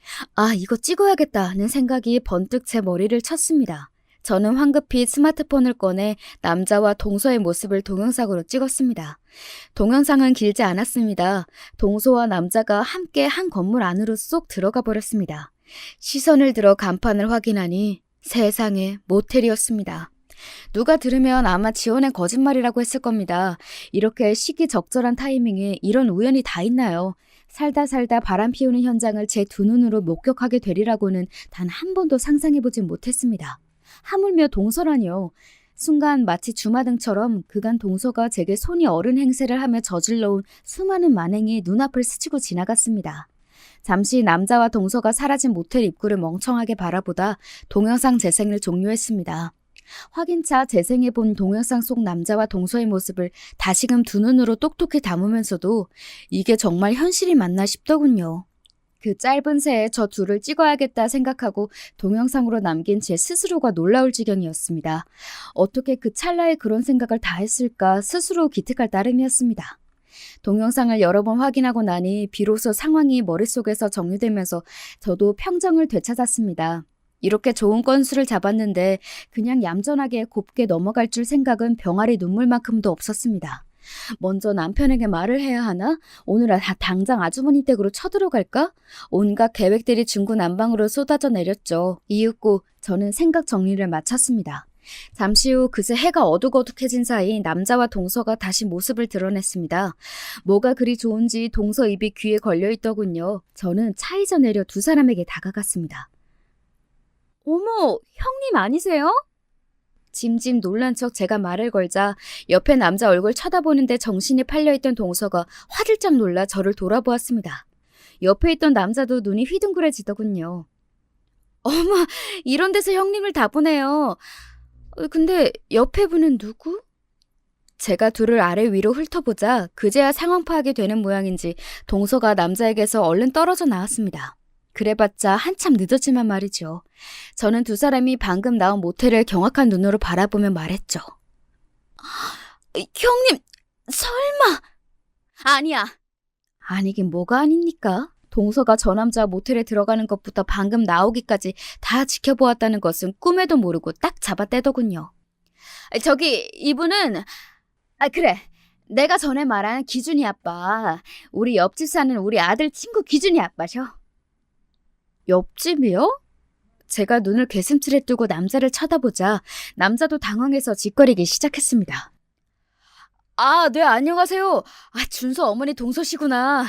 이거 찍어야겠다는 생각이 번뜩 제 머리를 쳤습니다. 저는 황급히 스마트폰을 꺼내 남자와 동서의 모습을 동영상으로 찍었습니다. 동영상은 길지 않았습니다. 동서와 남자가 함께 한 건물 안으로 쏙 들어가 버렸습니다. 시선을 들어 간판을 확인하니 세상에 모텔이었습니다. 누가 들으면 아마 지어낸 거짓말이라고 했을 겁니다. 이렇게 시기적절한 타이밍에 이런 우연이 다 있나요? 살다 바람 피우는 현장을 제 두 눈으로 목격하게 되리라고는 단 한 번도 상상해보진 못했습니다. 하물며 동서라니요. 순간 마치 주마등처럼 그간 동서가 제게 손이 어른 행세를 하며 저질러온 수많은 만행이 눈앞을 스치고 지나갔습니다. 잠시 남자와 동서가 사라진 모텔 입구를 멍청하게 바라보다 동영상 재생을 종료했습니다. 확인차 재생해본 동영상 속 남자와 동서의 모습을 다시금 두 눈으로 똑똑히 담으면서도 이게 정말 현실이 맞나 싶더군요. 그 짧은 새에 저 둘을 찍어야겠다 생각하고 동영상으로 남긴 제 스스로가 놀라울 지경이었습니다. 어떻게 그 찰나에 그런 생각을 다 했을까 스스로 기특할 따름이었습니다. 동영상을 여러 번 확인하고 나니 비로소 상황이 머릿속에서 정리되면서 저도 평정을 되찾았습니다. 이렇게 좋은 건수를 잡았는데 그냥 얌전하게 곱게 넘어갈 줄 생각은 병아리 눈물만큼도 없었습니다. 먼저 남편에게 말을 해야 하나? 오늘 당장 아주머니 댁으로 쳐들어갈까? 온갖 계획들이 중구난방으로 쏟아져 내렸죠. 이윽고 저는 생각 정리를 마쳤습니다. 잠시 후 그새 해가 어둑어둑해진 사이 남자와 동서가 다시 모습을 드러냈습니다. 뭐가 그리 좋은지 동서 입이 귀에 걸려있더군요. 저는 차에서 내려 두 사람에게 다가갔습니다. 어머, 형님 아니세요? 짐짐 놀란 척 제가 말을 걸자 옆에 남자 얼굴 쳐다보는데 정신이 팔려있던 동서가 화들짝 놀라 저를 돌아보았습니다. 옆에 있던 남자도 눈이 휘둥그레지더군요. 어머, 이런 데서 형님을 다 보네요. 근데 옆에 분은 누구? 제가 둘을 아래 위로 훑어보자 그제야 상황 파악이 되는 모양인지 동서가 남자에게서 얼른 떨어져 나왔습니다. 그래봤자 한참 늦었지만 말이죠. 저는 두 사람이 방금 나온 모텔을 경악한 눈으로 바라보며 말했죠. 형님, 설마... 아니야. 아니긴 뭐가 아닙니까? 동서가 저 남자 모텔에 들어가는 것부터 방금 나오기까지 다 지켜보았다는 것은 꿈에도 모르고 딱 잡아떼더군요. 저기 이분은... 그래. 내가 전에 말한 기준이 아빠. 우리 옆집 사는 우리 아들 친구 기준이 아빠셔. 옆집이요? 제가 눈을 괴슴틀에 뜨고 남자를 쳐다보자 남자도 당황해서 짓거리기 시작했습니다. 네, 안녕하세요. 준서 어머니 동서시구나.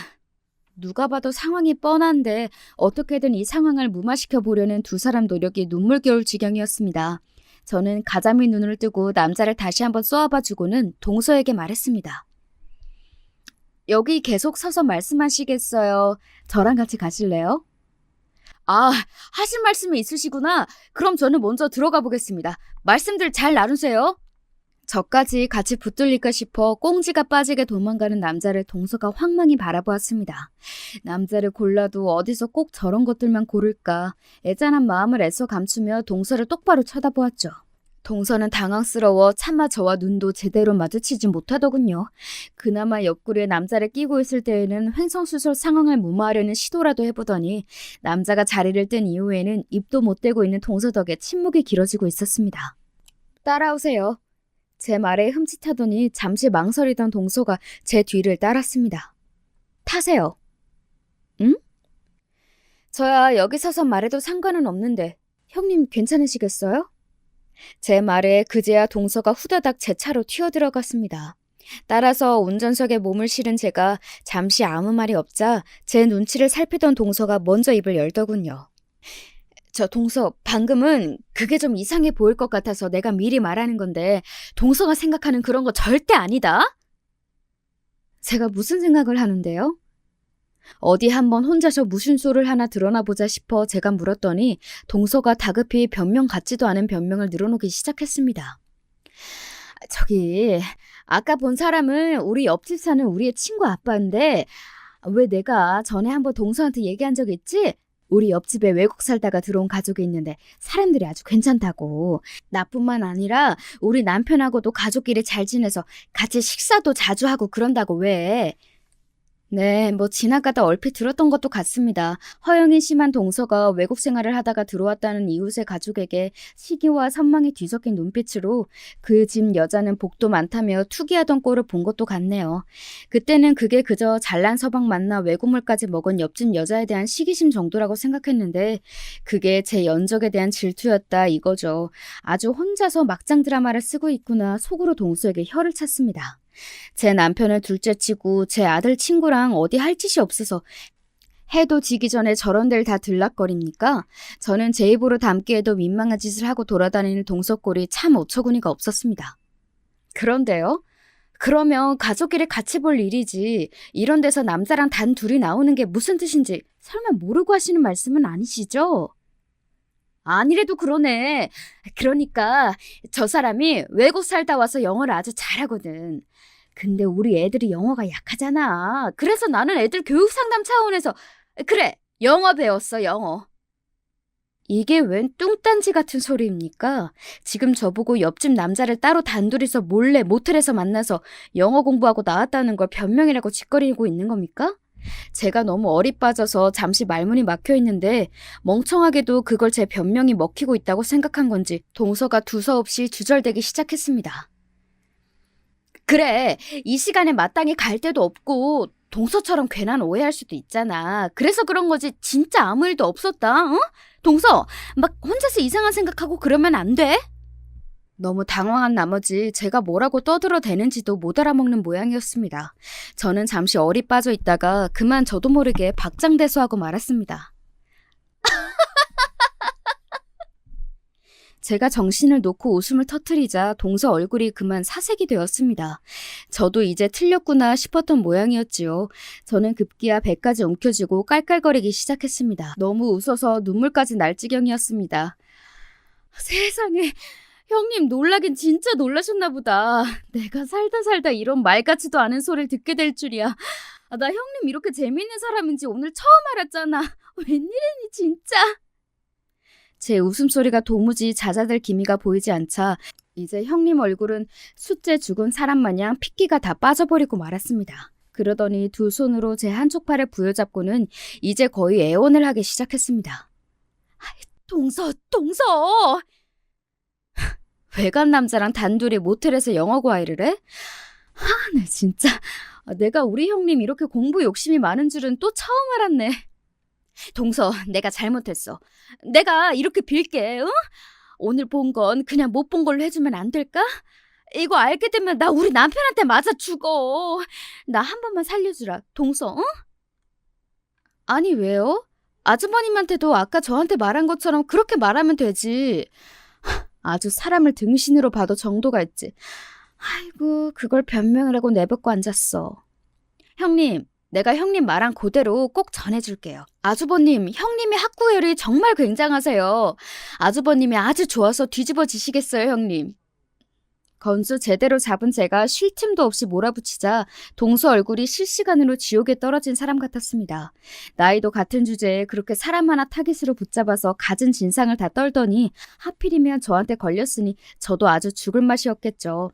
누가 봐도 상황이 뻔한데 어떻게든 이 상황을 무마시켜 보려는 두 사람 노력이 눈물겨울 지경이었습니다. 저는 가자미 눈을 뜨고 남자를 다시 한번 쏘아봐주고는 동서에게 말했습니다. 여기 계속 서서 말씀하시겠어요? 저랑 같이 가실래요? 하실 말씀이 있으시구나. 그럼 저는 먼저 들어가 보겠습니다. 말씀들 잘 나누세요. 저까지 같이 붙들릴까 싶어 꽁지가 빠지게 도망가는 남자를 동서가 황망히 바라보았습니다. 남자를 골라도 어디서 꼭 저런 것들만 고를까. 애잔한 마음을 애써 감추며 동서를 똑바로 쳐다보았죠. 동서는 당황스러워 차마 저와 눈도 제대로 마주치지 못하더군요. 그나마 옆구리에 남자를 끼고 있을 때에는 횡성수설 상황을 무마하려는 시도라도 해보더니 남자가 자리를 뜬 이후에는 입도 못 대고 있는 동서 덕에 침묵이 길어지고 있었습니다. 따라오세요. 제 말에 흠칫하더니 잠시 망설이던 동서가 제 뒤를 따랐습니다. 타세요. 응? 저야 여기 서서 말해도 상관은 없는데 형님 괜찮으시겠어요? 제 말에 그제야 동서가 후다닥 제 차로 튀어들어갔습니다. 따라서 운전석에 몸을 실은 제가 잠시 아무 말이 없자 제 눈치를 살피던 동서가 먼저 입을 열더군요. 저 동서, 방금은 그게 좀 이상해 보일 것 같아서 내가 미리 말하는 건데 동서가 생각하는 그런 거 절대 아니다? 제가 무슨 생각을 하는데요? 어디 한번 혼자서 무신소를 하나 드러나 보자 싶어 제가 물었더니 동서가 다급히 변명 같지도 않은 변명을 늘어놓기 시작했습니다. 저기 아까 본 사람은 우리 옆집 사는 우리의 친구 아빠인데 왜 내가 전에 한번 동서한테 얘기한 적 있지? 우리 옆집에 외국 살다가 들어온 가족이 있는데 사람들이 아주 괜찮다고. 나뿐만 아니라 우리 남편하고도 가족끼리 잘 지내서 같이 식사도 자주 하고 그런다고 왜? 네, 지나가다 얼핏 들었던 것도 같습니다. 허영이 심한 동서가 외국 생활을 하다가 들어왔다는 이웃의 가족에게 시기와 선망이 뒤섞인 눈빛으로 그 집 여자는 복도 많다며 투기하던 꼴을 본 것도 같네요. 그때는 그게 그저 잘난 서방 만나 외국물까지 먹은 옆집 여자에 대한 시기심 정도라고 생각했는데 그게 제 연적에 대한 질투였다 이거죠. 아주 혼자서 막장 드라마를 쓰고 있구나 속으로 동서에게 혀를 찼습니다. 제 남편을 둘째치고 제 아들 친구랑 어디 할 짓이 없어서 해도 지기 전에 저런 데를 다 들락거립니까? 저는 제 입으로 담기에도 민망한 짓을 하고 돌아다니는 동서꼴이 참 어처구니가 없었습니다. 그런데요? 그러면 가족끼리 같이 볼 일이지 이런 데서 남자랑 단 둘이 나오는 게 무슨 뜻인지 설마 모르고 하시는 말씀은 아니시죠? 아니래도 그러네. 그러니까 저 사람이 외국 살다 와서 영어를 아주 잘하거든. 근데 우리 애들이 영어가 약하잖아. 그래서 나는 애들 교육 상담 차원에서 그래, 영어 배웠어, 영어. 이게 웬 뚱딴지 같은 소리입니까? 지금 저보고 옆집 남자를 따로 단둘이서 몰래 모텔에서 만나서 영어 공부하고 나왔다는 걸 변명이라고 짓거리고 있는 겁니까? 제가 너무 어리 빠져서 잠시 말문이 막혀 있는데 멍청하게도 그걸 제 변명이 먹히고 있다고 생각한 건지 동서가 두서없이 주절대기 시작했습니다. 그래, 이 시간에 마땅히 갈 데도 없고 동서처럼 괜한 오해할 수도 있잖아. 그래서 그런 거지 진짜 아무 일도 없었다, 어? 동서, 막 혼자서 이상한 생각하고 그러면 안 돼? 너무 당황한 나머지 제가 뭐라고 떠들어대는지도 못 알아먹는 모양이었습니다. 저는 잠시 어리 빠져 있다가 그만 저도 모르게 박장대소하고 말았습니다. 제가 정신을 놓고 웃음을 터뜨리자 동서 얼굴이 그만 사색이 되었습니다. 저도 이제 틀렸구나 싶었던 모양이었지요. 저는 급기야 배까지 움켜쥐고 깔깔거리기 시작했습니다. 너무 웃어서 눈물까지 날 지경이었습니다. 세상에, 형님 놀라긴 진짜 놀라셨나 보다. 내가 살다 이런 말 같지도 않은 소리를 듣게 될 줄이야. 나 형님 이렇게 재밌는 사람인지 오늘 처음 알았잖아. 웬일이니 진짜. 제 웃음소리가 도무지 잦아들 기미가 보이지 않자 이제 형님 얼굴은 숫째 죽은 사람 마냥 핏기가 다 빠져버리고 말았습니다. 그러더니 두 손으로 제 한쪽 팔을 부여잡고는 이제 거의 애원을 하기 시작했습니다. 동서! 외간 남자랑 단둘이 모텔에서 영어 과외를 해? 네 진짜. 내가 우리 형님 이렇게 공부 욕심이 많은 줄은 또 처음 알았네. 동서, 내가 잘못했어. 내가 이렇게 빌게, 응? 오늘 본 건 그냥 못 본 걸로 해주면 안 될까? 이거 알게 되면 나 우리 남편한테 맞아 죽어. 나 한 번만 살려주라, 동서, 응? 아니, 왜요? 아주버님한테도 아까 저한테 말한 것처럼 그렇게 말하면 되지. 아주 사람을 등신으로 봐도 정도가 있지. 아이고, 그걸 변명을 하고 내뱉고 앉았어. 형님, 내가 형님 말한 그대로 꼭 전해줄게요. 아주버님, 형님의 학구열이 정말 굉장하세요. 아주버님이 아주 좋아서 뒤집어지시겠어요, 형님. 건수 제대로 잡은 제가 쉴 틈도 없이 몰아붙이자 동서 얼굴이 실시간으로 지옥에 떨어진 사람 같았습니다. 나이도 같은 주제에 그렇게 사람 하나 타깃으로 붙잡아서 갖은 진상을 다 떨더니 하필이면 저한테 걸렸으니 저도 아주 죽을 맛이었겠죠.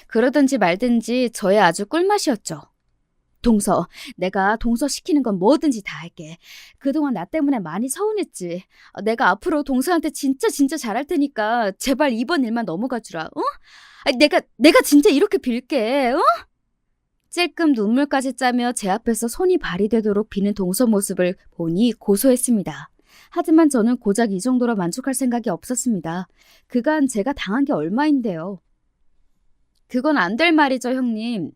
그러든지 말든지 저의 아주 꿀맛이었죠. 동서, 내가 동서 시키는 건 뭐든지 다 할게. 그동안 나 때문에 많이 서운했지. 내가 앞으로 동서한테 진짜 잘할 테니까 제발 이번 일만 넘어가 주라. 어? 내가 진짜 이렇게 빌게. 어? 찔끔 눈물까지 짜며 제 앞에서 손이 발이 되도록 비는 동서 모습을 보니 고소했습니다. 하지만 저는 고작 이 정도로 만족할 생각이 없었습니다. 그간 제가 당한 게 얼마인데요. 그건 안 될 말이죠, 형님.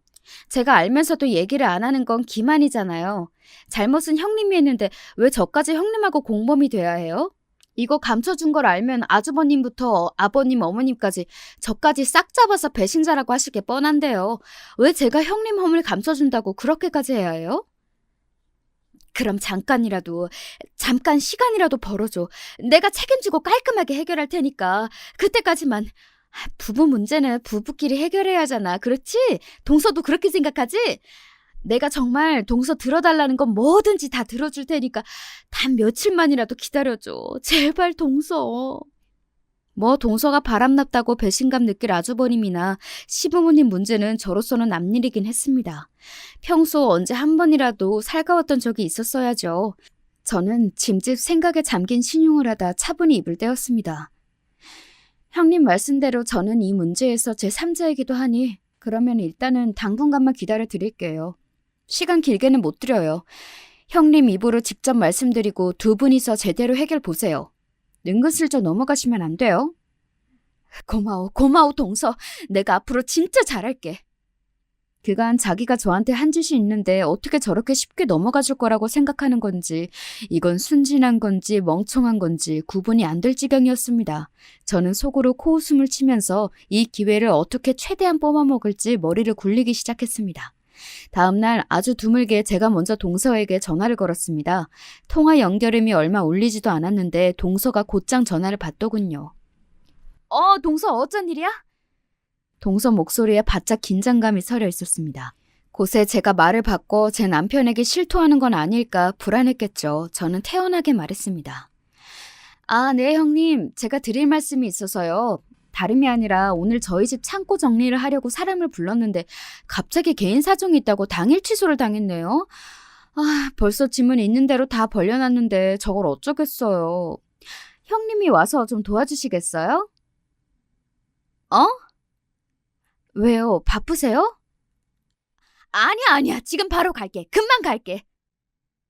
제가 알면서도 얘기를 안 하는 건 기만이잖아요. 잘못은 형님이 했는데 왜 저까지 형님하고 공범이 돼야 해요? 이거 감춰준 걸 알면 아주버님부터 아버님, 어머님까지 저까지 싹 잡아서 배신자라고 하실 게 뻔한데요. 왜 제가 형님 허물 감춰준다고 그렇게까지 해야 해요? 그럼 잠깐 시간이라도 벌어줘. 내가 책임지고 깔끔하게 해결할 테니까 그때까지만. 부부 문제는 부부끼리 해결해야 하잖아. 그렇지? 동서도 그렇게 생각하지? 내가 정말 동서 들어달라는 건 뭐든지 다 들어줄 테니까 단 며칠만이라도 기다려줘. 제발 동서. 뭐 동서가 바람났다고 배신감 느낄 아주버님이나 시부모님 문제는 저로서는 앞일이긴 했습니다. 평소 언제 한 번이라도 살가웠던 적이 있었어야죠. 저는 짐짓 생각에 잠긴 신용을 하다 차분히 입을 떼었습니다. 형님 말씀대로 저는 이 문제에서 제3자이기도 하니 그러면 일단은 당분간만 기다려 드릴게요. 시간 길게는 못 드려요. 형님 입으로 직접 말씀드리고 두 분이서 제대로 해결 보세요. 은근슬쩍 넘어가시면 안 돼요. 고마워 동서. 내가 앞으로 진짜 잘할게. 그간 자기가 저한테 한 짓이 있는데 어떻게 저렇게 쉽게 넘어가 줄 거라고 생각하는 건지 이건 순진한 건지 멍청한 건지 구분이 안 될 지경이었습니다. 저는 속으로 코웃음을 치면서 이 기회를 어떻게 최대한 뽑아먹을지 머리를 굴리기 시작했습니다. 다음 날 아주 드물게 제가 먼저 동서에게 전화를 걸었습니다. 통화 연결음이 얼마 울리지도 않았는데 동서가 곧장 전화를 받더군요. 동서 어쩐 일이야? 동서 목소리에 바짝 긴장감이 서려 있었습니다. 곳에 제가 말을 바꿔 제 남편에게 실토하는 건 아닐까 불안했겠죠. 저는 태연하게 말했습니다. 아, 네, 형님. 제가 드릴 말씀이 있어서요. 다름이 아니라 오늘 저희 집 창고 정리를 하려고 사람을 불렀는데 갑자기 개인 사정이 있다고 당일 취소를 당했네요. 아, 벌써 짐은 있는 대로 다 벌려놨는데 저걸 어쩌겠어요. 형님이 와서 좀 도와주시겠어요? 어? 왜요? 바쁘세요? 아니야, 아니야. 지금 바로 갈게. 금방 갈게.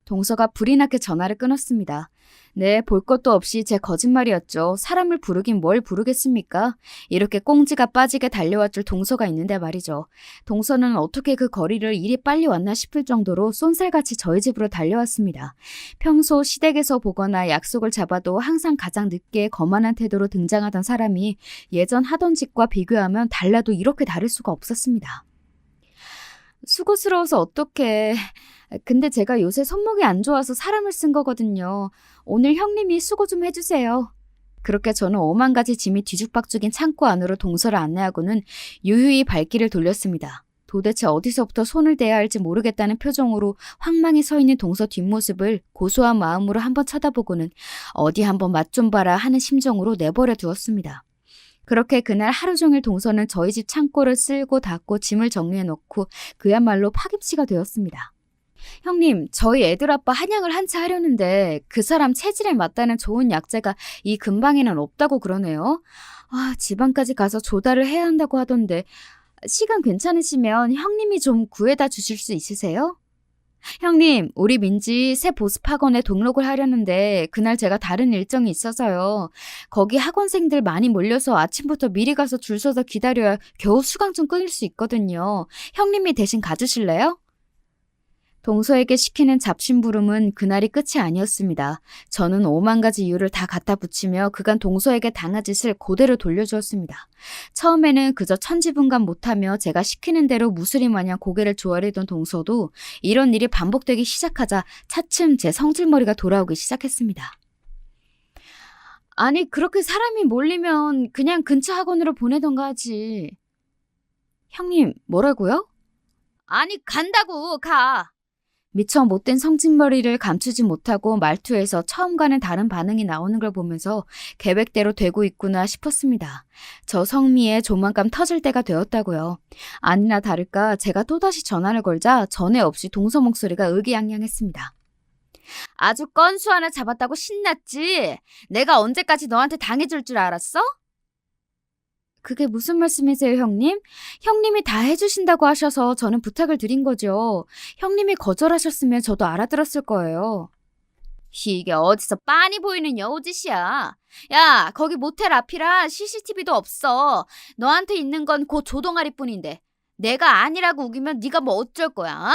동서가 불이 나게 전화를 끊었습니다. 네, 볼 것도 없이 제 거짓말이었죠. 사람을 부르긴 뭘 부르겠습니까? 이렇게 꽁지가 빠지게 달려왔줄 동서가 있는데 말이죠. 동서는 어떻게 그 거리를 이리 빨리 왔나 싶을 정도로 쏜살같이 저희 집으로 달려왔습니다. 평소 시댁에서 보거나 약속을 잡아도 항상 가장 늦게 거만한 태도로 등장하던 사람이 예전 하던 짓과 비교하면 달라도 이렇게 다를 수가 없었습니다. 수고스러워서 어떡해. 근데 제가 요새 손목이 안 좋아서 사람을 쓴 거거든요. 오늘 형님이 수고 좀 해주세요. 그렇게 저는 오만 가지 짐이 뒤죽박죽인 창고 안으로 동서를 안내하고는 유유히 발길을 돌렸습니다. 도대체 어디서부터 손을 대야 할지 모르겠다는 표정으로 황망히 서 있는 동서 뒷모습을 고소한 마음으로 한번 쳐다보고는 어디 한번 맛 좀 봐라 하는 심정으로 내버려 두었습니다. 그렇게 그날 하루 종일 동서는 저희 집 창고를 쓸고 닫고 짐을 정리해 놓고 그야말로 파김치가 되었습니다. 형님, 저희 애들 아빠 한약을 한차 하려는데 그 사람 체질에 맞다는 좋은 약재가 이 근방에는 없다고 그러네요. 아, 지방까지 가서 조달을 해야 한다고 하던데 시간 괜찮으시면 형님이 좀 구해다 주실 수 있으세요? 형님, 우리 민지 새 보습학원에 등록을 하려는데 그날 제가 다른 일정이 있어서요. 거기 학원생들 많이 몰려서 아침부터 미리 가서 줄 서서 기다려야 겨우 수강 좀 끊을 수 있거든요. 형님이 대신 가주실래요? 동서에게 시키는 잡심부름은 그날이 끝이 아니었습니다. 저는 오만 가지 이유를 다 갖다 붙이며 그간 동서에게 당한 짓을 그대로 돌려주었습니다. 처음에는 그저 천지분간 못하며 제가 시키는 대로 무수리 마냥 고개를 조아리던 동서도 이런 일이 반복되기 시작하자 차츰 제 성질머리가 돌아오기 시작했습니다. 아니, 그렇게 사람이 몰리면 그냥 근처 학원으로 보내던가 하지. 형님, 뭐라고요? 아니, 간다고, 가. 미처 못된 성질머리를 감추지 못하고 말투에서 처음과는 다른 반응이 나오는 걸 보면서 계획대로 되고 있구나 싶었습니다. 저 성미에 조만간 터질 때가 되었다고요. 아니나 다를까 제가 또다시 전화를 걸자 전에 없이 동서 목소리가 의기양양했습니다. 아주 건수 하나 잡았다고 신났지? 내가 언제까지 너한테 당해줄 줄 알았어? 그게 무슨 말씀이세요, 형님? 형님이 다 해주신다고 하셔서 저는 부탁을 드린 거죠. 형님이 거절하셨으면 저도 알아들었을 거예요. 이게 어디서 빤히 보이는 여우짓이야. 야, 거기 모텔 앞이라 CCTV도 없어. 너한테 있는 건 그 조동아리뿐인데. 내가 아니라고 우기면 네가 뭐 어쩔 거야? 어?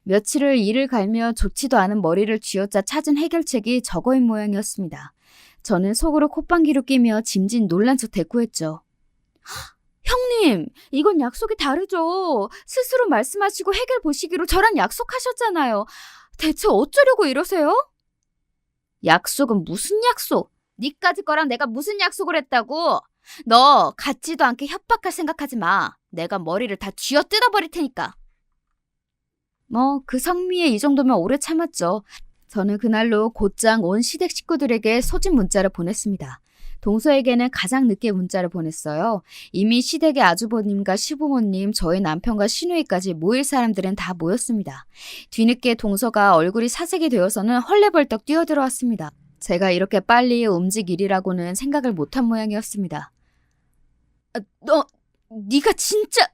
며칠을 이를 갈며 좋지도 않은 머리를 쥐어짜 찾은 해결책이 저거인 모양이었습니다. 저는 속으로 콧방귀로 끼며 짐짓 놀란 척 대꾸했죠. 형님, 이건 약속이 다르죠. 스스로 말씀하시고 해결 보시기로 저랑 약속하셨잖아요. 대체 어쩌려고 이러세요? 약속은 무슨 약속? 니까지 거랑 내가 무슨 약속을 했다고? 너 같지도 않게 협박할 생각하지 마. 내가 머리를 다 쥐어 뜯어버릴 테니까. 그 성미에 이 정도면 오래 참았죠. 저는 그날로 곧장 온 시댁 식구들에게 소집 문자를 보냈습니다. 동서에게는 가장 늦게 문자를 보냈어요. 이미 시댁의 아주버님과 시부모님, 저희 남편과 시누이까지 모일 사람들은 다 모였습니다. 뒤늦게 동서가 얼굴이 사색이 되어서는 헐레벌떡 뛰어들어왔습니다. 제가 이렇게 빨리 움직이리라고는 생각을 못한 모양이었습니다. 네가 진짜...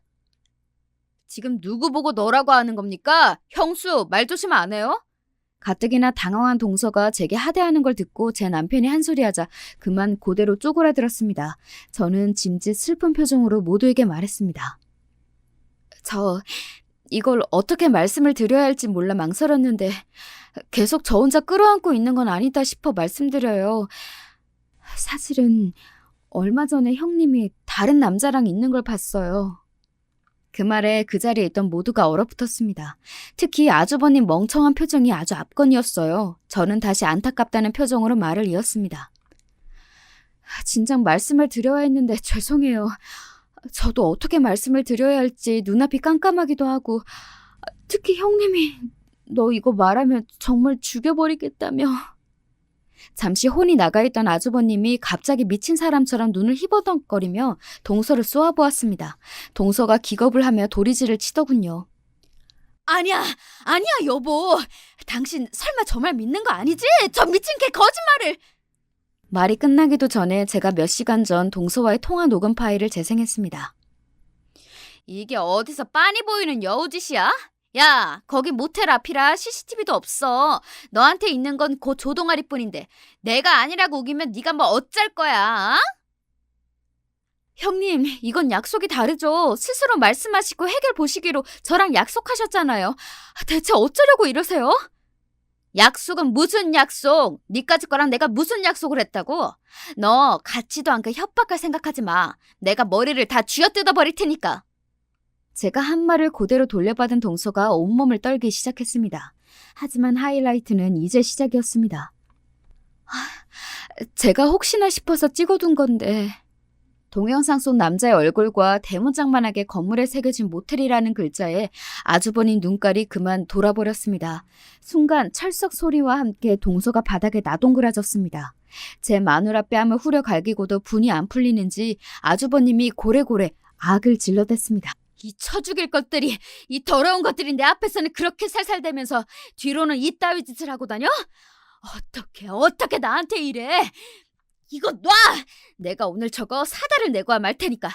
지금 누구 보고 너라고 하는 겁니까? 형수, 말 조심 안 해요? 가뜩이나 당황한 동서가 제게 하대하는 걸 듣고 제 남편이 한 소리하자 그만 그대로 쪼그라들었습니다. 저는 짐짓 슬픈 표정으로 모두에게 말했습니다. 저 이걸 어떻게 말씀을 드려야 할지 몰라 망설였는데 계속 저 혼자 끌어안고 있는 건 아니다 싶어 말씀드려요. 사실은 얼마 전에 형님이 다른 남자랑 있는 걸 봤어요. 그 말에 그 자리에 있던 모두가 얼어붙었습니다. 특히 아주버님 멍청한 표정이 아주 압권이었어요. 저는 다시 안타깝다는 표정으로 말을 이었습니다. 진작 말씀을 드려야 했는데 죄송해요. 저도 어떻게 말씀을 드려야 할지 눈앞이 깜깜하기도 하고 특히 형님이 너 이거 말하면 정말 죽여버리겠다며. 잠시 혼이 나가 있던 아주버님이 갑자기 미친 사람처럼 눈을 희번덕거리며 동서를 쏘아보았습니다. 동서가 기겁을 하며 도리지를 치더군요. 아니야, 아니야, 여보. 당신 설마 저 말 믿는 거 아니지? 저 미친 개 거짓말을! 말이 끝나기도 전에 제가 몇 시간 전 동서와의 통화 녹음 파일을 재생했습니다. 이게 어디서 빤히 보이는 여우짓이야? 야, 거기 모텔 앞이라 CCTV도 없어. 너한테 있는 건 그 조동아리뿐인데 내가 아니라고 우기면 네가 뭐 어쩔 거야? 형님, 이건 약속이 다르죠. 스스로 말씀하시고 해결 보시기로 저랑 약속하셨잖아요. 대체 어쩌려고 이러세요? 약속은 무슨 약속? 니까지 거랑 내가 무슨 약속을 했다고? 너 같지도 않게 협박할 생각하지 마. 내가 머리를 다 쥐어뜯어 버릴 테니까. 제가 한 말을 그대로 돌려받은 동서가 온몸을 떨기 시작했습니다. 하지만 하이라이트는 이제 시작이었습니다. 제가 혹시나 싶어서 찍어둔 건데... 동영상 속 남자의 얼굴과 대문짝만하게 건물에 새겨진 모텔이라는 글자에 아주버님 눈깔이 그만 돌아버렸습니다. 순간 철썩 소리와 함께 동서가 바닥에 나동그라졌습니다. 제 마누라 뺨을 후려 갈기고도 분이 안 풀리는지 아주버님이 고래고래 악을 질러댔습니다. 이 쳐죽일 것들이, 이 더러운 것들이 내 앞에서는 그렇게 살살대면서 뒤로는 이따위 짓을 하고 다녀? 어떻게 나한테 이래? 이거 놔! 내가 오늘 저거 사다를 내고 말 테니까.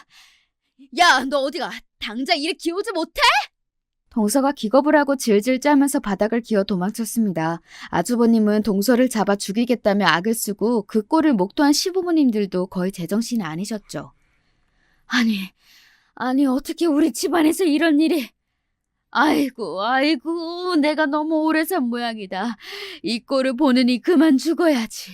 야, 너 어디가? 당장 이리 기어오지 못해? 동서가 기겁을 하고 질질 짜면서 바닥을 기어 도망쳤습니다. 아주버님은 동서를 잡아 죽이겠다며 악을 쓰고 그 꼴을 목도한 시부모님들도 거의 제정신이 아니셨죠. 아니 어떻게 우리 집안에서 이런 일이... 아이고, 내가 너무 오래 산 모양이다. 이 꼴을 보느니 그만 죽어야지.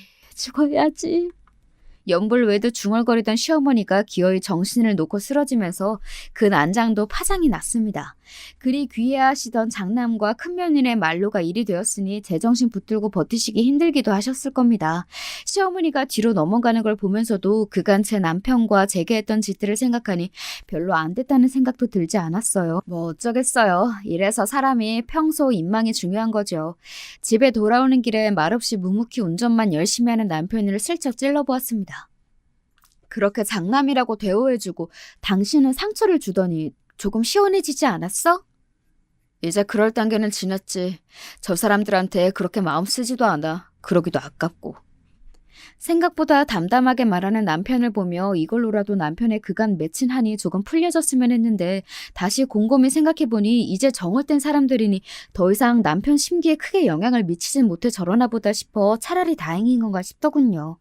연불 외도 중얼거리던 시어머니가 기어이 정신을 놓고 쓰러지면서 그 난장도 파장이 났습니다. 그리 귀해하시던 장남과 큰며느리의 말로가 일이 되었으니 제정신 붙들고 버티시기 힘들기도 하셨을 겁니다. 시어머니가 뒤로 넘어가는 걸 보면서도 그간 제 남편과 제게 했던 짓들을 생각하니 별로 안 됐다는 생각도 들지 않았어요. 뭐 어쩌겠어요. 이래서 사람이 평소 인망이 중요한 거죠. 집에 돌아오는 길에 말없이 묵묵히 운전만 열심히 하는 남편을 슬쩍 찔러보았습니다. 그렇게 장남이라고 대우해주고 당신은 상처를 주더니 조금 시원해지지 않았어? 이제 그럴 단계는 지났지. 저 사람들한테 그렇게 마음 쓰지도 않아. 그러기도 아깝고. 생각보다 담담하게 말하는 남편을 보며 이걸로라도 남편의 그간 맺힌 한이 조금 풀려졌으면 했는데 다시 곰곰이 생각해보니 이제 정을 뗀 사람들이니 더 이상 남편 심기에 크게 영향을 미치진 못해 저러나 보다 싶어 차라리 다행인 건가 싶더군요.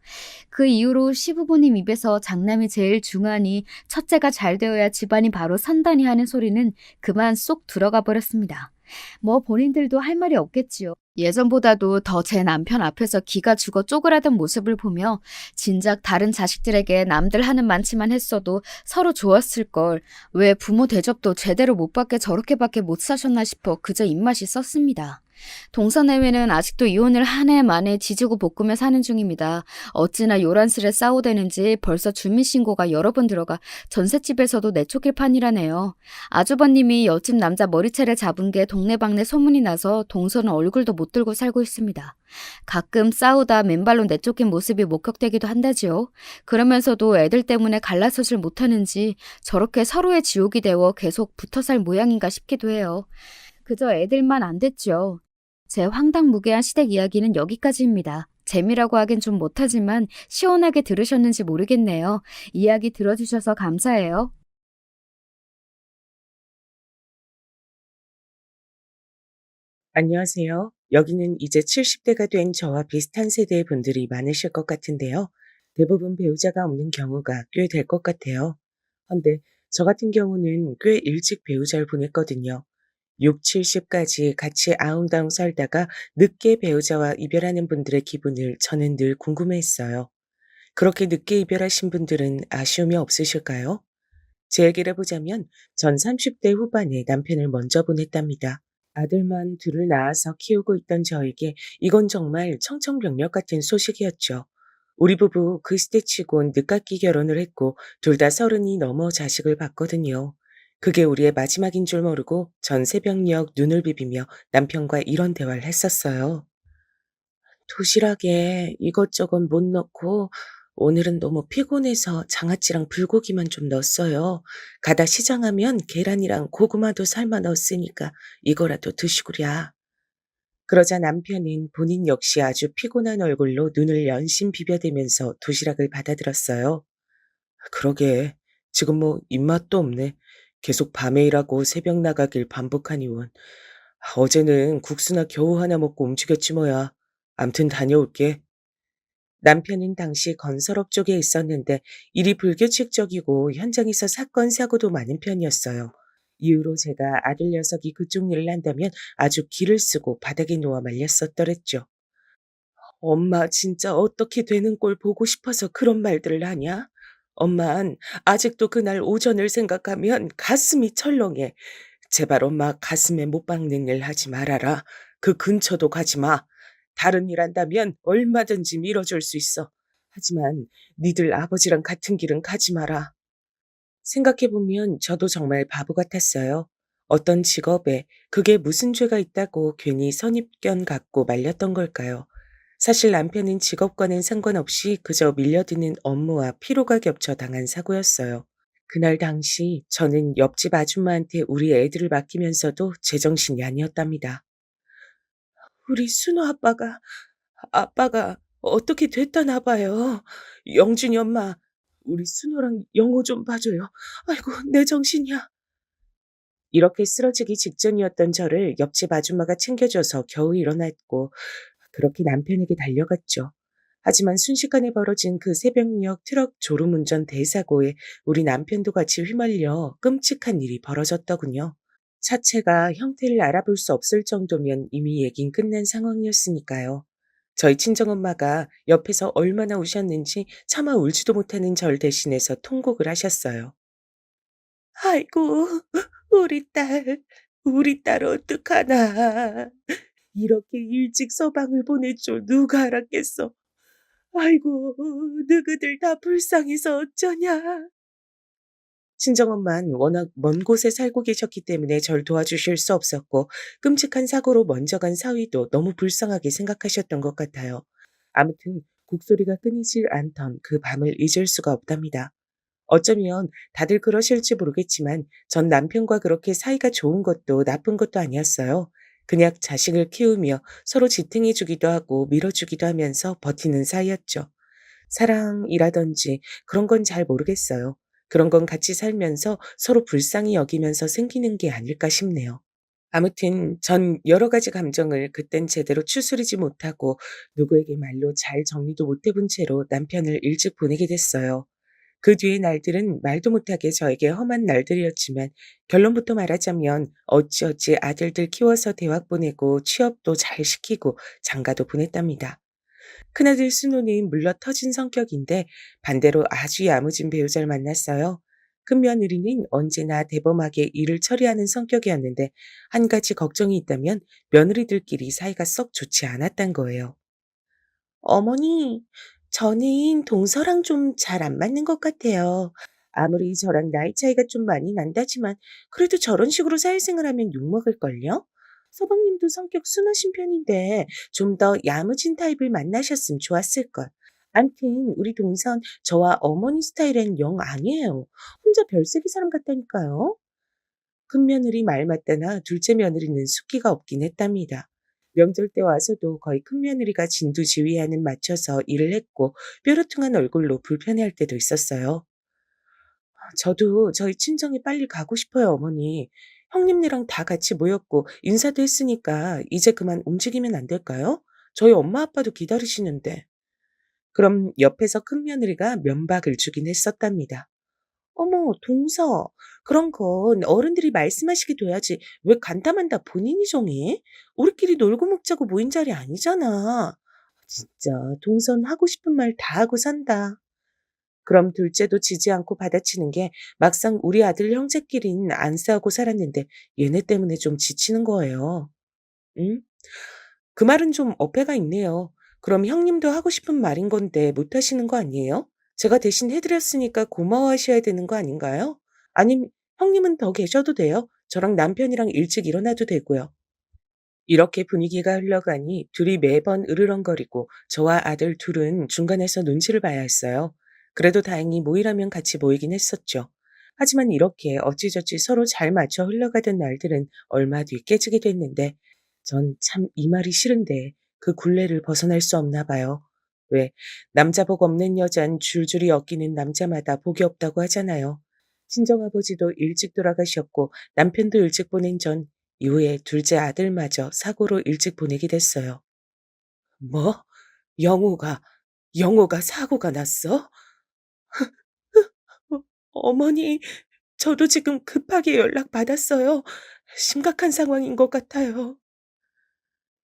그 이후로 시부모님 입에서 장남이 제일 중하니 첫째가 잘 되어야 집안이 바로 선다니 하는 소리는 그만 쏙 들어가 버렸습니다. 뭐 본인들도 할 말이 없겠지요. 예전보다도 더 제 남편 앞에서 기가 죽어 쪼그라든 모습을 보며 진작 다른 자식들에게 남들 하는 많지만 했어도 서로 좋았을 걸 왜 부모 대접도 제대로 못 받게 저렇게밖에 못 사셨나 싶어 그저 입맛이 썼습니다. 동서내외는 아직도 이혼을 한 해 만에 지지고 볶으며 사는 중입니다. 어찌나 요란스레 싸우대는지 벌써 주민신고가 여러 번 들어가 전셋집에서도 내쫓길 판이라네요. 아주버님이 옆집 남자 머리채를 잡은 게 동네방네 소문이 나서 동서는 얼굴도 못 들고 살고 있습니다. 가끔 싸우다 맨발로 내쫓긴 모습이 목격되기도 한다지요. 그러면서도 애들 때문에 갈라서질 못하는지 저렇게 서로의 지옥이 되어 계속 붙어살 모양인가 싶기도 해요. 그저 애들만 안 됐죠. 제 황당무계한 시댁 이야기는 여기까지입니다. 재미라고 하긴 좀 못하지만 시원하게 들으셨는지 모르겠네요. 이야기 들어주셔서 감사해요. 안녕하세요. 여기는 이제 70대가 된 저와 비슷한 세대의 분들이 많으실 것 같은데요. 대부분 배우자가 없는 경우가 꽤 될 것 같아요. 헌데 저 같은 경우는 꽤 일찍 배우자를 보냈거든요. 6, 70까지 같이 아웅다웅 살다가 늦게 배우자와 이별하는 분들의 기분을 저는 늘 궁금해했어요. 그렇게 늦게 이별하신 분들은 아쉬움이 없으실까요? 제 얘기를 해보자면 전 30대 후반에 남편을 먼저 보냈답니다. 아들만 둘을 낳아서 키우고 있던 저에게 이건 정말 청천벽력 같은 소식이었죠. 우리 부부 그 시대치곤 늦깎이 결혼을 했고 둘 다 30이 넘어 자식을 봤거든요. 그게 우리의 마지막인 줄 모르고 전 새벽녘 눈을 비비며 남편과 이런 대화를 했었어요. 도시락에 이것저것 못 넣고 오늘은 너무 피곤해서 장아찌랑 불고기만 좀 넣었어요. 가다 시장하면 계란이랑 고구마도 삶아 넣었으니까 이거라도 드시구랴. 그러자 남편은 본인 역시 아주 피곤한 얼굴로 눈을 연신 비벼대면서 도시락을 받아들었어요. 그러게. 지금 뭐 입맛도 없네. 계속 밤에 일하고 새벽 나가길 반복하니 원. 어제는 국수나 겨우 하나 먹고 움직였지 뭐야. 암튼 다녀올게. 남편은 당시 건설업 쪽에 있었는데 일이 불규칙적이고 현장에서 사건, 사고도 많은 편이었어요. 이후로 제가 아들 녀석이 그쪽 일을 한다면 아주 기를 쓰고 바닥에 누워 말렸었더랬죠. 엄마 진짜 어떻게 되는 꼴 보고 싶어서 그런 말들을 하냐? 엄만 아직도 그날 오전을 생각하면 가슴이 철렁해. 제발 엄마 가슴에 못 박는 일 하지 말아라. 그 근처도 가지 마. 다른 일 한다면 얼마든지 밀어줄 수 있어. 하지만 니들 아버지랑 같은 길은 가지 마라. 생각해보면 저도 정말 바보 같았어요. 어떤 직업에 그게 무슨 죄가 있다고 괜히 선입견 갖고 말렸던 걸까요? 사실 남편은 직업과는 상관없이 그저 밀려드는 업무와 피로가 겹쳐 당한 사고였어요. 그날 당시 저는 옆집 아줌마한테 우리 애들을 맡기면서도 제정신이 아니었답니다. 우리 순호 아빠가 어떻게 됐다나 봐요. 영준이 엄마, 우리 순호랑 영호 좀 봐줘요. 아이고, 내 정신이야. 이렇게 쓰러지기 직전이었던 저를 옆집 아줌마가 챙겨줘서 겨우 일어났고, 그렇게 남편에게 달려갔죠. 하지만 순식간에 벌어진 그 새벽녘 트럭 졸음운전 대사고에 우리 남편도 같이 휘말려 끔찍한 일이 벌어졌더군요. 차체가 형태를 알아볼 수 없을 정도면 이미 얘긴 끝난 상황이었으니까요. 저희 친정엄마가 옆에서 얼마나 우셨는지 차마 울지도 못하는 절 대신해서 통곡을 하셨어요. 아이고, 우리 우리 딸 어떡하나. 이렇게 일찍 서방을 보낼 줄 누가 알았겠어. 아이고, 너희들 다 불쌍해서 어쩌냐. 친정엄만 워낙 먼 곳에 살고 계셨기 때문에 절 도와주실 수 없었고 끔찍한 사고로 먼저 간 사위도 너무 불쌍하게 생각하셨던 것 같아요. 아무튼 곡소리가 끊이질 않던 그 밤을 잊을 수가 없답니다. 어쩌면 다들 그러실지 모르겠지만 전 남편과 그렇게 사이가 좋은 것도 나쁜 것도 아니었어요. 그냥 자식을 키우며 서로 지탱해주기도 하고 밀어주기도 하면서 버티는 사이였죠. 사랑이라든지 그런 건 잘 모르겠어요. 그런 건 같이 살면서 서로 불쌍히 여기면서 생기는 게 아닐까 싶네요. 아무튼 전 여러 가지 감정을 그땐 제대로 추스리지 못하고 누구에게 말로 잘 정리도 못 해본 채로 남편을 일찍 보내게 됐어요. 그 뒤의 날들은 말도 못하게 저에게 험한 날들이었지만 결론부터 말하자면 어찌어찌 아들들 키워서 대학 보내고 취업도 잘 시키고 장가도 보냈답니다. 큰아들 순호는 물러 터진 성격인데 반대로 아주 야무진 배우자를 만났어요. 큰며느리는 언제나 대범하게 일을 처리하는 성격이었는데 한 가지 걱정이 있다면 며느리들끼리 사이가 썩 좋지 않았단 거예요. 어머니, 저는 동서랑 좀 잘 안 맞는 것 같아요. 아무리 저랑 나이 차이가 좀 많이 난다지만 그래도 저런 식으로 사회생활 하면 욕먹을걸요? 서방님도 성격 순하신 편인데 좀 더 야무진 타입을 만나셨으면 좋았을걸. 암튼 우리 동선 저와 어머니 스타일은 영 아니에요. 혼자 별세기 사람 같다니까요. 큰며느리 말 맞다나 둘째 며느리는 숫기가 없긴 했답니다. 명절 때 와서도 거의 큰며느리가 진두지휘하는 맞춰서 일을 했고 뾰루퉁한 얼굴로 불편해할 때도 있었어요. 저도 저희 친정에 빨리 가고 싶어요, 어머니. 형님네랑 다 같이 모였고 인사도 했으니까 이제 그만 움직이면 안 될까요? 저희 엄마 아빠도 기다리시는데. 그럼 옆에서 큰며느리가 면박을 주긴 했었답니다. 어머, 동서. 그런 건 어른들이 말씀하시게 둬야지. 왜 간담한다 본인이 정해? 우리끼리 놀고 먹자고 모인 자리 아니잖아. 진짜 동선 하고 싶은 말 다 하고 산다. 그럼 둘째도 지지 않고 받아치는 게 막상 우리 아들 형제끼리는 안 싸우고 살았는데 얘네 때문에 좀 지치는 거예요. 응? 그 말은 좀 어폐가 있네요. 그럼 형님도 하고 싶은 말인 건데 못 하시는 거 아니에요? 제가 대신 해드렸으니까 고마워하셔야 되는 거 아닌가요? 아님 형님은 더 계셔도 돼요. 저랑 남편이랑 일찍 일어나도 되고요. 이렇게 분위기가 흘러가니 둘이 매번 으르렁거리고 저와 아들 둘은 중간에서 눈치를 봐야 했어요. 그래도 다행히 모이라면 같이 모이긴 했었죠. 하지만 이렇게 어찌저찌 서로 잘 맞춰 흘러가던 날들은 얼마 뒤 깨지게 됐는데 전 참 이 말이 싫은데 그 굴레를 벗어날 수 없나 봐요. 왜 남자 복 없는 여잔 줄줄이 엮이는 남자마다 복이 없다고 하잖아요. 친정아버지도 일찍 돌아가셨고 남편도 일찍 보낸 전 이후에 둘째 아들마저 사고로 일찍 보내게 됐어요. 뭐? 영호가, 영호가 사고가 났어? 어, 어머니, 저도 지금 급하게 연락받았어요. 심각한 상황인 것 같아요.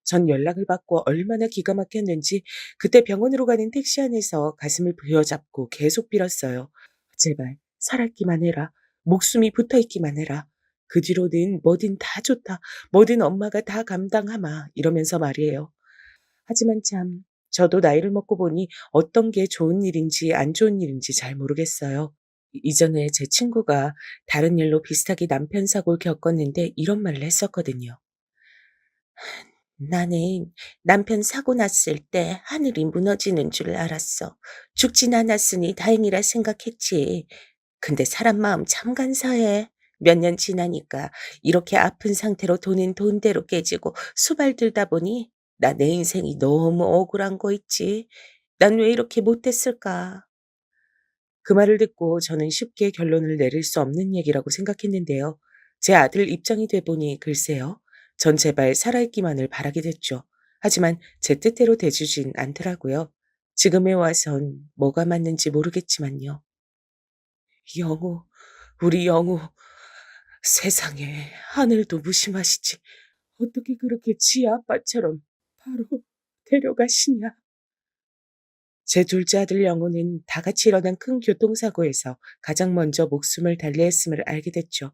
전 연락을 받고 얼마나 기가 막혔는지 그때 병원으로 가는 택시 안에서 가슴을 부여잡고 계속 빌었어요. 제발 살아있기만 해라. 목숨이 붙어있기만 해라. 그 뒤로는 뭐든 다 좋다. 뭐든 엄마가 다 감당하마. 이러면서 말이에요. 하지만 참 저도 나이를 먹고 보니 어떤 게 좋은 일인지 안 좋은 일인지 잘 모르겠어요. 이전에 제 친구가 다른 일로 비슷하게 남편 사고를 겪었는데 이런 말을 했었거든요. 나는 남편 사고 났을 때 하늘이 무너지는 줄 알았어. 죽진 않았으니 다행이라 생각했지. 근데 사람 마음 참 간사해. 몇 년 지나니까 이렇게 아픈 상태로 돈은 돈대로 깨지고 수발들다 보니 나 내 인생이 너무 억울한 거 있지. 난 왜 이렇게 못됐을까? 그 말을 듣고 저는 쉽게 결론을 내릴 수 없는 얘기라고 생각했는데요. 제 아들 입장이 돼 보니 글쎄요. 전 제발 살아있기만을 바라게 됐죠. 하지만 제 뜻대로 돼주진 않더라고요. 지금에 와선 뭐가 맞는지 모르겠지만요. 영호, 우리 영호, 세상에 하늘도 무심하시지. 어떻게 그렇게 지 아빠처럼 바로 데려가시냐. 제 둘째 아들 영호는 다 같이 일어난 큰 교통사고에서 가장 먼저 목숨을 달리했음을 알게 됐죠.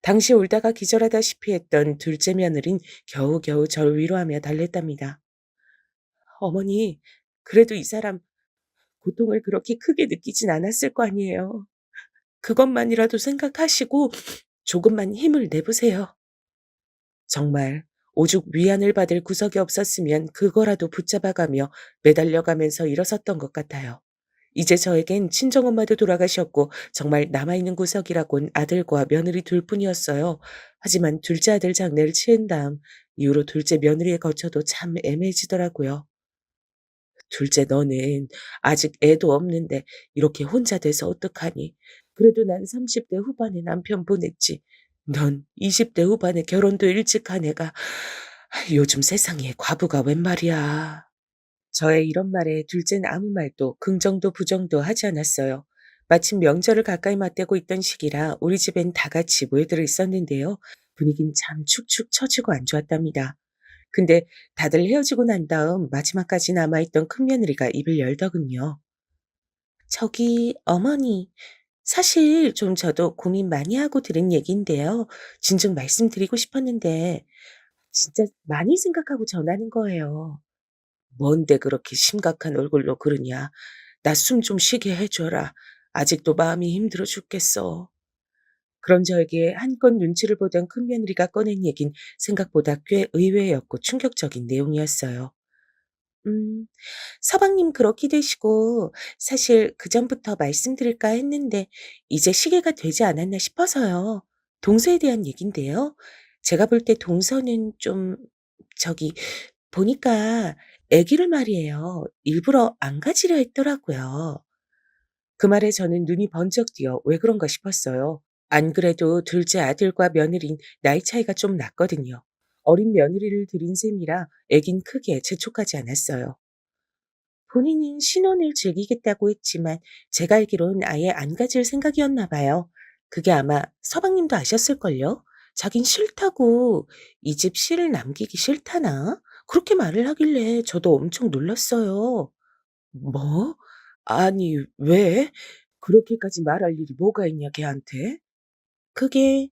당시 울다가 기절하다시피 했던 둘째 며느린 겨우겨우 절 위로하며 달랬답니다. 어머니, 그래도 이 사람 고통을 그렇게 크게 느끼진 않았을 거 아니에요. 그것만이라도 생각하시고 조금만 힘을 내보세요. 정말 오죽 위안을 받을 구석이 없었으면 그거라도 붙잡아가며 매달려가면서 일어섰던 것 같아요. 이제 저에겐 친정엄마도 돌아가셨고 정말 남아있는 구석이라곤 아들과 며느리 둘뿐이었어요. 하지만 둘째 아들 장례를 치른 다음 이후로 둘째 며느리에 거쳐도 참 애매해지더라고요. 둘째 너는 아직 애도 없는데 이렇게 혼자 돼서 어떡하니? 그래도 난 30대 후반에 남편 보냈지. 넌 20대 후반에 결혼도 일찍 한 애가 요즘 세상에 과부가 웬 말이야. 저의 이런 말에 둘째는 아무 말도 긍정도 부정도 하지 않았어요. 마침 명절을 가까이 맞대고 있던 시기라 우리 집엔 다 같이 모여들어 있었는데요. 분위기는 참 축축 처지고 안 좋았답니다. 근데 다들 헤어지고 난 다음 마지막까지 남아있던 큰며느리가 입을 열더군요. 저기 어머니, 사실 좀 저도 고민 많이 하고 들은 얘기인데요. 진즉 말씀드리고 싶었는데 진짜 많이 생각하고 전하는 거예요. 뭔데 그렇게 심각한 얼굴로 그러냐. 나 숨 좀 쉬게 해줘라. 아직도 마음이 힘들어 죽겠어. 그런 저에게 한껏 눈치를 보던 큰며느리가 꺼낸 얘긴 생각보다 꽤 의외였고 충격적인 내용이었어요. 음, 서방님 그렇게 되시고 사실 그전부터 말씀드릴까 했는데 이제 시기가 되지 않았나 싶어서요. 동서에 대한 얘긴데요. 제가 볼 때 동서는 좀 저기 보니까 아기를 말이에요. 일부러 안 가지려 했더라고요. 그 말에 저는 눈이 번쩍 띄어 왜 그런가 싶었어요. 안 그래도 둘째 아들과 며느린 나이 차이가 좀 났거든요. 어린 며느리를 들인 셈이라 애긴 크게 재촉하지 않았어요. 본인은 신혼을 즐기겠다고 했지만 제가 알기론 아예 안 가질 생각이었나 봐요. 그게 아마 서방님도 아셨을걸요? 자긴 싫다고 이 집 씨를 남기기 싫다나? 그렇게 말을 하길래 저도 엄청 놀랐어요. 뭐? 아니, 왜? 그렇게까지 말할 일이 뭐가 있냐, 걔한테? 그게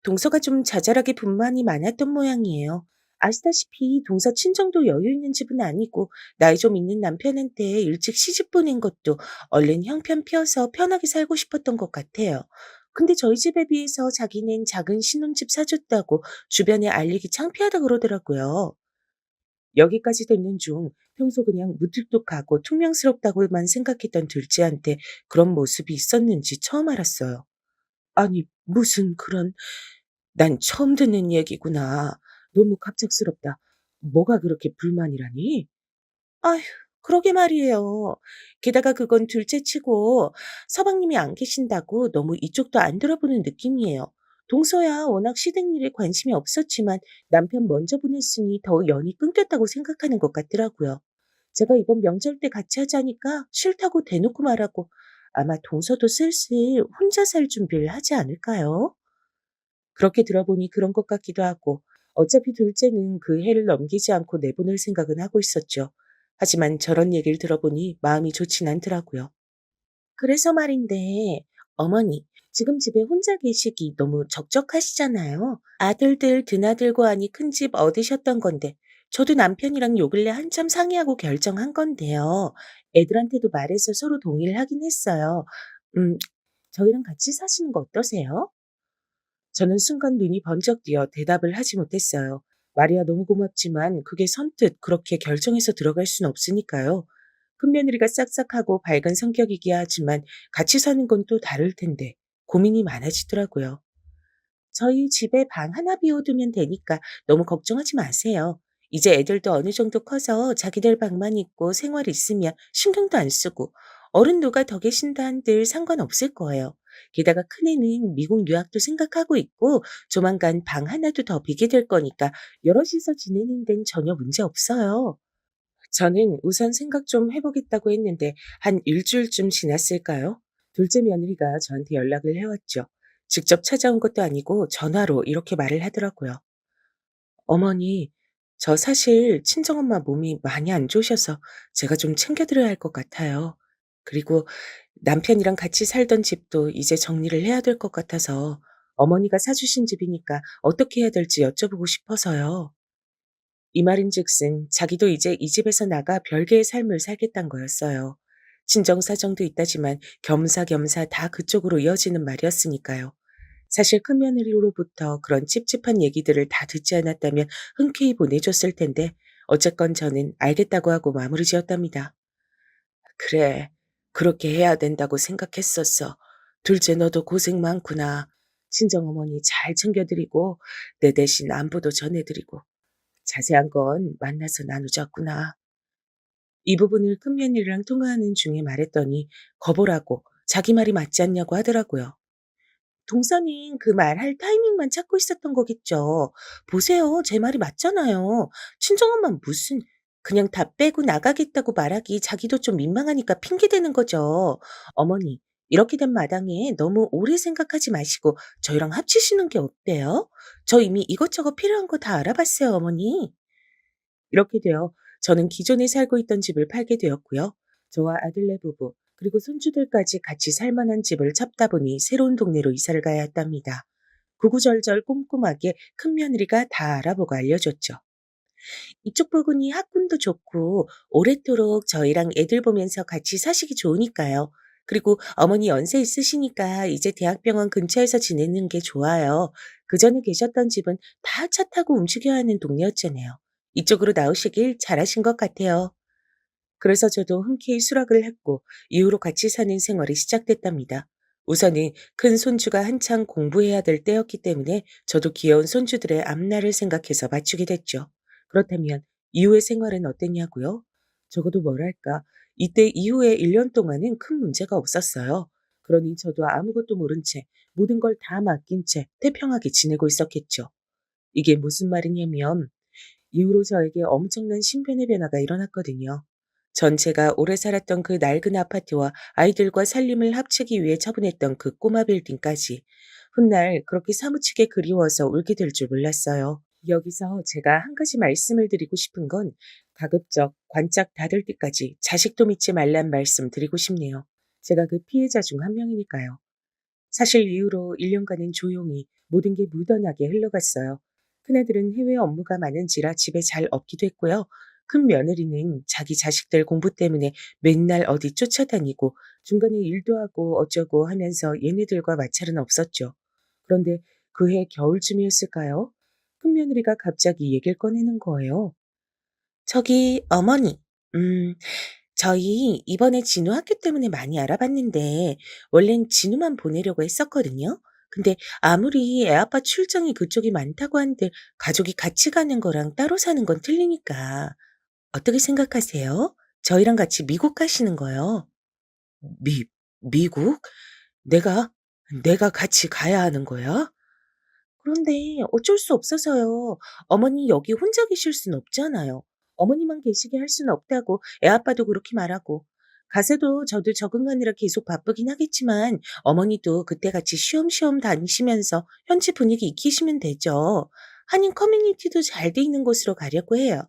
동서가 좀 자잘하게 불만이 많았던 모양이에요. 아시다시피 동서 친정도 여유 있는 집은 아니고 나이 좀 있는 남편한테 일찍 시집 보낸 것도 얼른 형편 피워서 편하게 살고 싶었던 것 같아요. 근데 저희 집에 비해서 자기는 작은 신혼집 사줬다고 주변에 알리기 창피하다 그러더라고요. 여기까지 듣는 중 평소 그냥 무뚝뚝하고 퉁명스럽다고만 생각했던 둘째한테 그런 모습이 있었는지 처음 알았어요. 아니, 무슨 그런, 난 처음 듣는 얘기구나. 너무 갑작스럽다. 뭐가 그렇게 불만이라니? 아휴, 그러게 말이에요. 게다가 그건 둘째치고 서방님이 안 계신다고 너무 이쪽도 안 들어보는 느낌이에요. 동서야 워낙 시댁 일에 관심이 없었지만 남편 먼저 보냈으니 더 연이 끊겼다고 생각하는 것 같더라고요. 제가 이번 명절 때 같이 하자니까 싫다고 대놓고 말하고 아마 동서도 슬슬 혼자 살 준비를 하지 않을까요? 그렇게 들어보니 그런 것 같기도 하고 어차피 둘째는 그 해를 넘기지 않고 내보낼 생각은 하고 있었죠. 하지만 저런 얘기를 들어보니 마음이 좋진 않더라고요. 그래서 말인데, 어머니, 지금 집에 혼자 계시기 너무 적적하시잖아요. 아들들, 드나들고 하니 큰 집 얻으셨던 건데, 저도 남편이랑 요 근래 한참 상의하고 결정한 건데요. 애들한테도 말해서 서로 동의를 하긴 했어요. 음, 저희랑 같이 사시는 거 어떠세요? 저는 순간 눈이 번쩍 뜨여 대답을 하지 못했어요. 말이야 너무 고맙지만 그게 선뜻 그렇게 결정해서 들어갈 순 없으니까요. 큰며느리가 싹싹하고 밝은 성격이기야 하지만 같이 사는 건 또 다를 텐데 고민이 많아지더라고요. 저희 집에 방 하나 비워두면 되니까 너무 걱정하지 마세요. 이제 애들도 어느 정도 커서 자기들 방만 있고 생활 있으면 신경도 안 쓰고 어른 누가 더 계신다 한들 상관없을 거예요. 게다가 큰애는 미국 유학도 생각하고 있고 조만간 방 하나도 더 비게 될 거니까 여럿이서 지내는 데는 전혀 문제 없어요. 저는 우선 생각 좀 해보겠다고 했는데 한 일주일쯤 지났을까요? 둘째 며느리가 저한테 연락을 해왔죠. 직접 찾아온 것도 아니고 전화로 이렇게 말을 하더라고요. 어머니, 저 사실 친정엄마 몸이 많이 안 좋으셔서 제가 좀 챙겨드려야 할 것 같아요. 그리고 남편이랑 같이 살던 집도 이제 정리를 해야 될 것 같아서 어머니가 사주신 집이니까 어떻게 해야 될지 여쭤보고 싶어서요. 이 말인즉슨 자기도 이제 이 집에서 나가 별개의 삶을 살겠단 거였어요. 친정 사정도 있다지만 겸사겸사 다 그쪽으로 이어지는 말이었으니까요. 사실 큰며느리로부터 그런 찝찝한 얘기들을 다 듣지 않았다면 흔쾌히 보내줬을 텐데 어쨌건 저는 알겠다고 하고 마무리 지었답니다. 그래, 그렇게 해야 된다고 생각했었어. 둘째 너도 고생 많구나. 친정어머니 잘 챙겨드리고 내 대신 안부도 전해드리고 자세한 건 만나서 나누자꾸나. 이 부분을 큰며느리랑 통화하는 중에 말했더니 거보라고 자기 말이 맞지 않냐고 하더라고요. 동서는 그 말할 타이밍만 찾고 있었던 거겠죠. 보세요. 제 말이 맞잖아요. 친정엄마는 무슨 그냥 다 빼고 나가겠다고 말하기 자기도 좀 민망하니까 핑계대는 거죠. 어머니, 이렇게 된 마당에 너무 오래 생각하지 마시고 저희랑 합치시는 게 어때요? 저 이미 이것저것 필요한 거 다 알아봤어요, 어머니. 이렇게 되어 저는 기존에 살고 있던 집을 팔게 되었고요. 저와 아들네 부부, 그리고 손주들까지 같이 살 만한 집을 찾다 보니 새로운 동네로 이사를 가야 했답니다. 구구절절 꼼꼼하게 큰며느리가 다 알아보고 알려줬죠. 이쪽 부근이 학군도 좋고 오랫도록 저희랑 애들 보면서 같이 사시기 좋으니까요. 그리고 어머니 연세 있으시니까 이제 대학병원 근처에서 지내는 게 좋아요. 그전에 계셨던 집은 다 차 타고 움직여야 하는 동네였잖아요. 이쪽으로 나오시길 잘하신 것 같아요. 그래서 저도 흔쾌히 수락을 했고 이후로 같이 사는 생활이 시작됐답니다. 우선은 큰 손주가 한창 공부해야 될 때였기 때문에 저도 귀여운 손주들의 앞날을 생각해서 맞추게 됐죠. 그렇다면 이후의 생활은 어땠냐고요? 적어도 뭐랄까, 이때 이후에 1년 동안은 큰 문제가 없었어요. 그러니 저도 아무것도 모른 채 모든 걸 다 맡긴 채 태평하게 지내고 있었겠죠. 이게 무슨 말이냐면 이후로 저에게 엄청난 신변의 변화가 일어났거든요. 전 제가 오래 살았던 그 낡은 아파트와 아이들과 살림을 합치기 위해 처분했던 그 꼬마 빌딩까지 훗날 그렇게 사무치게 그리워서 울게 될 줄 몰랐어요. 여기서 제가 한 가지 말씀을 드리고 싶은 건 가급적 관짝 닫을 때까지 자식도 믿지 말란 말씀 드리고 싶네요. 제가 그 피해자 중 한 명이니까요. 사실 이후로 1년간은 조용히 모든 게 무던하게 흘러갔어요. 큰애들은 해외 업무가 많은지라 집에 잘 없기도 했고요. 큰 며느리는 자기 자식들 공부 때문에 맨날 어디 쫓아다니고 중간에 일도 하고 어쩌고 하면서 얘네들과 마찰은 없었죠. 그런데 그해 겨울쯤이었을까요? 큰 며느리가 갑자기 얘기를 꺼내는 거예요. 저기 어머니, 음, 저희 이번에 진우 학교 때문에 많이 알아봤는데 원래는 진우만 보내려고 했었거든요. 근데 아무리 애아빠 출장이 그쪽이 많다고 한들 가족이 같이 가는 거랑 따로 사는 건 틀리니까 어떻게 생각하세요? 저희랑 같이 미국 가시는 거요. 미, 미국? 내가, 내가 같이 가야 하는 거야? 그런데 어쩔 수 없어서요. 어머니 여기 혼자 계실 순 없잖아요. 어머니만 계시게 할 수는 없다고 애아빠도 그렇게 말하고. 가서도 저도 적응하느라 계속 바쁘긴 하겠지만 어머니도 그때같이 쉬엄쉬엄 다니시면서 현지 분위기 익히시면 되죠. 한인 커뮤니티도 잘 돼 있는 곳으로 가려고 해요.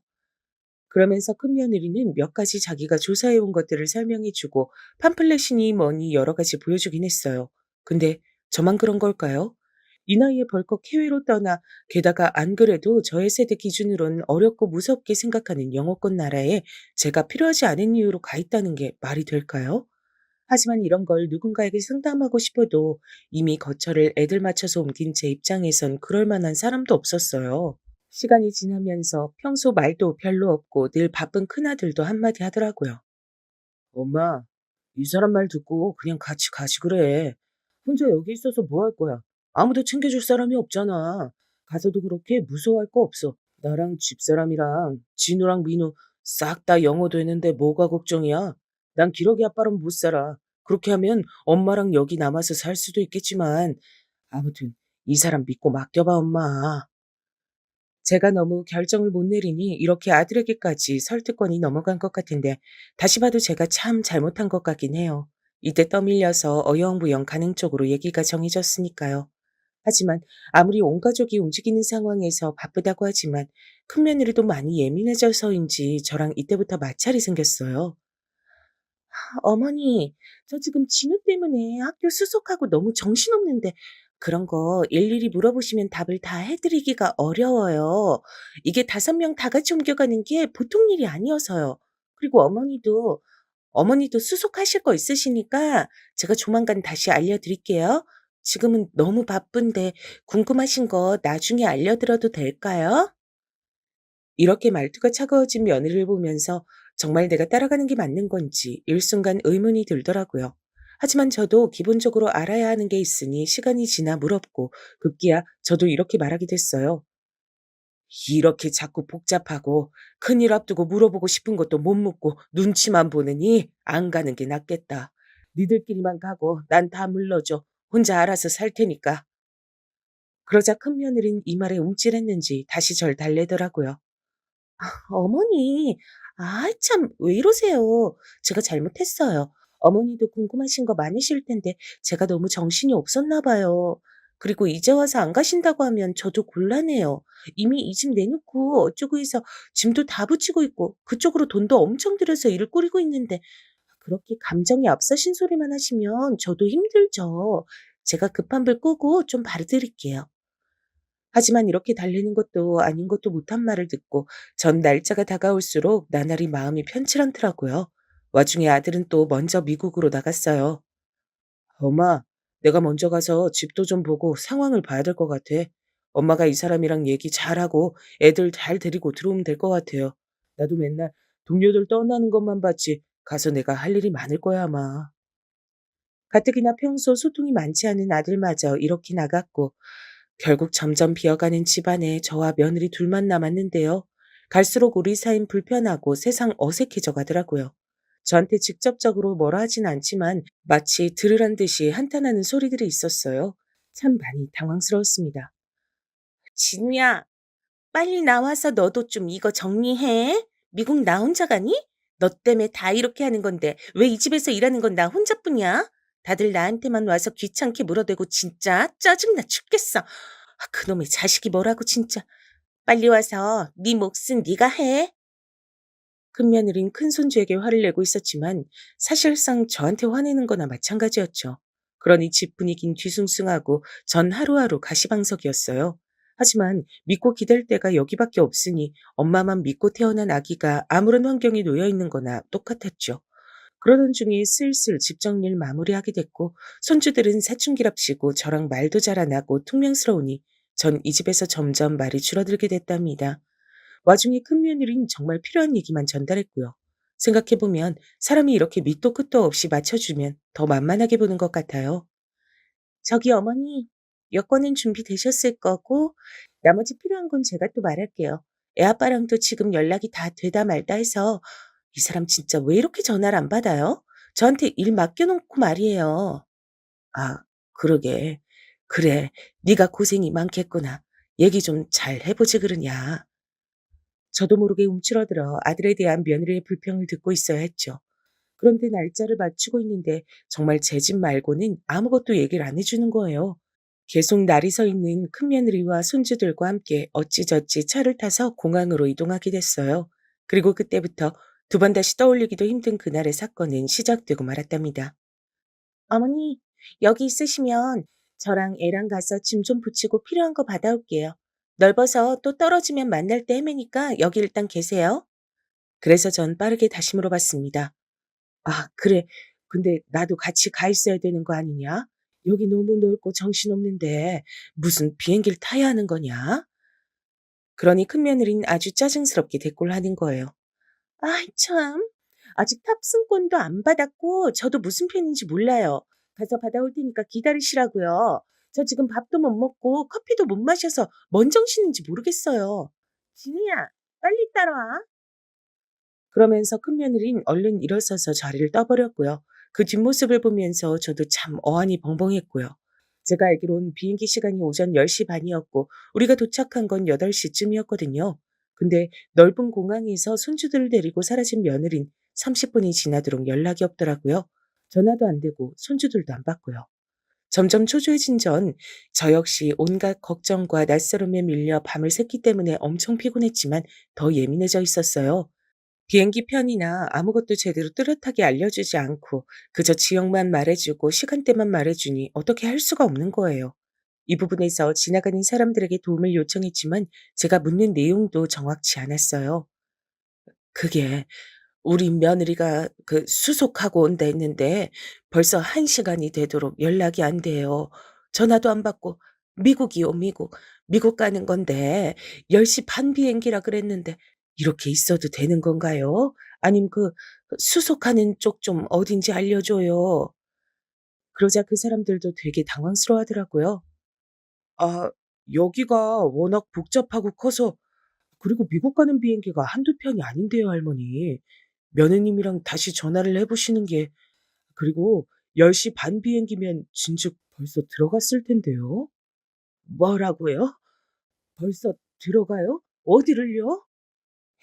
그러면서 큰며느리는 몇 가지 자기가 조사해 온 것들을 설명해 주고 팜플렛이니 뭐니 여러 가지 보여주긴 했어요. 근데 저만 그런 걸까요? 이 나이에 벌컥 해외로 떠나 게다가 안 그래도 저의 세대 기준으로는 어렵고 무섭게 생각하는 영어권 나라에 제가 필요하지 않은 이유로 가 있다는 게 말이 될까요? 하지만 이런 걸 누군가에게 상담하고 싶어도 이미 거처를 애들 맞춰서 옮긴 제 입장에선 그럴 만한 사람도 없었어요. 시간이 지나면서 평소 말도 별로 없고 늘 바쁜 큰아들도 한마디 하더라고요. 엄마, 이 사람 말 듣고 그냥 같이 가시 그래. 혼자 여기 있어서 뭐 할 거야? 아무도 챙겨줄 사람이 없잖아. 가서도 그렇게 무서워할 거 없어. 나랑 집사람이랑 진우랑 민우 싹 다 영어 되는데 뭐가 걱정이야? 난 기러기 아빠랑 못 살아. 그렇게 하면 엄마랑 여기 남아서 살 수도 있겠지만 아무튼 이 사람 믿고 맡겨봐 엄마. 제가 너무 결정을 못 내리니 이렇게 아들에게까지 설득권이 넘어간 것 같은데 다시 봐도 제가 참 잘못한 것 같긴 해요. 이때 떠밀려서 어영부영 가는 쪽으로 얘기가 정해졌으니까요. 하지만 아무리 온 가족이 움직이는 상황에서 바쁘다고 하지만 큰며느리도 많이 예민해져서인지 저랑 이때부터 마찰이 생겼어요. 어머니, 저 지금 진우 때문에 학교 수속하고 너무 정신없는데 그런 거 일일이 물어보시면 답을 다 해드리기가 어려워요. 이게 5명 다 같이 옮겨가는 게 보통 일이 아니어서요. 그리고 어머니도 수속하실 거 있으시니까 제가 조만간 다시 알려드릴게요. 지금은 너무 바쁜데 궁금하신 거 나중에 알려드려도 될까요? 이렇게 말투가 차가워진 며느리를 보면서 정말 내가 따라가는 게 맞는 건지 일순간 의문이 들더라고요. 하지만 저도 기본적으로 알아야 하는 게 있으니 시간이 지나 물었고 급기야 저도 이렇게 말하게 됐어요. 이렇게 자꾸 복잡하고 큰일 앞두고 물어보고 싶은 것도 못 묻고 눈치만 보느니 안 가는 게 낫겠다. 니들끼리만 가고 난 다 물러줘. 혼자 알아서 살 테니까. 그러자 큰며느린 이 말에 움찔했는지 다시 절 달래더라고요. 어머니, 참, 왜 이러세요? 제가 잘못했어요. 어머니도 궁금하신 거 많으실 텐데 제가 너무 정신이 없었나 봐요. 그리고 이제 와서 안 가신다고 하면 저도 곤란해요. 이미 이 집 내놓고 어쩌고 해서 짐도 다 붙이고 있고 그쪽으로 돈도 엄청 들여서 일을 꾸리고 있는데 그렇게 감정이 앞서신 소리만 하시면 저도 힘들죠. 제가 급한 불 끄고 좀 봐드릴게요. 하지만 이렇게 달래는 것도 아닌 것도 못한 말을 듣고 전 날짜가 다가올수록 나날이 마음이 편치 않더라고요. 와중에 아들은 또 먼저 미국으로 나갔어요. 엄마, 내가 먼저 가서 집도 좀 보고 상황을 봐야 될 것 같아. 엄마가 이 사람이랑 얘기 잘하고 애들 잘 데리고 들어오면 될 것 같아요. 나도 맨날 동료들 떠나는 것만 봤지 가서 내가 할 일이 많을 거야 아마. 가뜩이나 평소 소통이 많지 않은 아들마저 이렇게 나갔고 결국 점점 비어가는 집안에 저와 며느리 둘만 남았는데요. 갈수록 우리 사이는 불편하고 세상 어색해져 가더라고요. 저한테 직접적으로 뭐라 하진 않지만 마치 들으란 듯이 한탄하는 소리들이 있었어요. 참 많이 당황스러웠습니다. 진우야, 빨리 나와서 너도 좀 이거 정리해. 미국 나 혼자 가니? 너 때문에 다 이렇게 하는 건데 왜 이 집에서 일하는 건 나 혼자뿐이야? 다들 나한테만 와서 귀찮게 물어대고 진짜 짜증나 죽겠어. 그놈의 자식이 뭐라고 진짜. 빨리 와서 네 몫은 네가 해. 큰며느린 큰손주에게 화를 내고 있었지만 사실상 저한테 화내는 거나 마찬가지였죠. 그러니 집 분위긴 뒤숭숭하고 전 하루하루 가시방석이었어요. 하지만 믿고 기댈 데가 여기밖에 없으니 엄마만 믿고 태어난 아기가 아무런 환경에 놓여 있는 거나 똑같았죠. 그러던 중에 슬슬 집 정리를 마무리하게 됐고 손주들은 사춘기랍시고 저랑 말도 잘 안 하고 퉁명스러우니 전 이 집에서 점점 말이 줄어들게 됐답니다. 와중에 큰며느리는 정말 필요한 얘기만 전달했고요. 생각해보면 사람이 이렇게 밑도 끝도 없이 맞춰주면 더 만만하게 보는 것 같아요. 저기 어머니, 여권은 준비되셨을 거고 나머지 필요한 건 제가 또 말할게요. 애아빠랑도 지금 연락이 다 되다 말다 해서 이 사람 진짜 왜 이렇게 전화를 안 받아요? 저한테 일 맡겨놓고 말이에요. 아, 그러게. 그래, 네가 고생이 많겠구나. 얘기 좀 잘 해보지 그러냐. 저도 모르게 움츠러들어 아들에 대한 며느리의 불평을 듣고 있어야 했죠. 그런데 날짜를 맞추고 있는데 정말 제 집 말고는 아무것도 얘기를 안 해주는 거예요. 계속 날이 서 있는 큰며느리와 손주들과 함께 어찌저찌 차를 타서 공항으로 이동하게 됐어요. 그리고 그때부터 두 번 다시 떠올리기도 힘든 그날의 사건은 시작되고 말았답니다. 어머니, 여기 있으시면 저랑 애랑 가서 짐 좀 붙이고 필요한 거 받아올게요. 넓어서 또 떨어지면 만날 때 헤매니까 여기 일단 계세요. 그래서 전 빠르게 다시 물어봤습니다. 아, 그래. 근데 나도 같이 가 있어야 되는 거 아니냐? 여기 너무 넓고 정신없는데 무슨 비행기를 타야 하는 거냐? 그러니 큰며느리는 아주 짜증스럽게 대꾸를 하는 거예요. 아이 참. 아직 탑승권도 안 받았고 저도 무슨 편인지 몰라요. 가서 받아올 테니까 기다리시라고요. 저 지금 밥도 못 먹고 커피도 못 마셔서 뭔 정신인지 모르겠어요. 진우야, 빨리 따라와. 그러면서 큰며느린 얼른 일어서서 자리를 떠버렸고요. 그 뒷모습을 보면서 저도 참 어안이 벙벙했고요. 제가 알기론 비행기 시간이 오전 10시 반이었고 우리가 도착한 건 8시쯤이었거든요. 근데 넓은 공항에서 손주들을 데리고 사라진 며느린 30분이 지나도록 연락이 없더라고요. 전화도 안 되고 손주들도 안 받고요. 점점 초조해진 저 역시 온갖 걱정과 낯설음에 밀려 밤을 샜기 때문에 엄청 피곤했지만 더 예민해져 있었어요. 비행기 편이나 아무것도 제대로 뚜렷하게 알려주지 않고 그저 지역만 말해주고 시간대만 말해주니 어떻게 할 수가 없는 거예요. 이 부분에서 지나가는 사람들에게 도움을 요청했지만 제가 묻는 내용도 정확치 않았어요. 그게 우리 며느리가 그 수속하고 온다 했는데 벌써 1시간이 되도록 연락이 안 돼요. 전화도 안 받고 미국이요, 미국. 미국 가는 건데 10시 반 비행기라 그랬는데 이렇게 있어도 되는 건가요? 아님 수속하는 쪽 좀 어딘지 알려줘요. 그러자 그 사람들도 되게 당황스러워하더라고요. 아, 여기가 워낙 복잡하고 커서 그리고 미국 가는 비행기가 한두 편이 아닌데요, 할머니. 며느님이랑 다시 전화를 해 보시는 게 그리고 10시 반 비행기면 진즉 벌써 들어갔을 텐데요. 뭐라고요? 벌써 들어가요? 어디를요?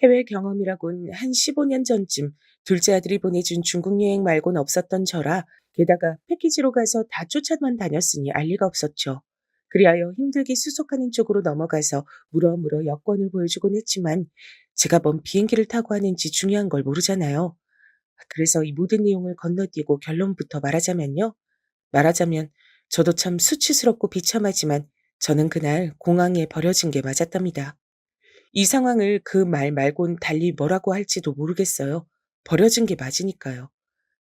해외 경험이라곤 한 15년 전쯤 둘째 아들이 보내준 중국 여행 말곤 없었던 저라 게다가 패키지로 가서 다 쫓아만 다녔으니 알 리가 없었죠. 그리하여 힘들게 수속하는 쪽으로 넘어가서 물어물어 여권을 보여주곤 했지만 제가 뭔 비행기를 타고 하는지 중요한 걸 모르잖아요. 그래서 이 모든 내용을 건너뛰고 결론부터 말하자면 저도 참 수치스럽고 비참하지만 저는 그날 공항에 버려진 게 맞았답니다. 이 상황을 그 말 말곤 달리 뭐라고 할지도 모르겠어요. 버려진 게 맞으니까요.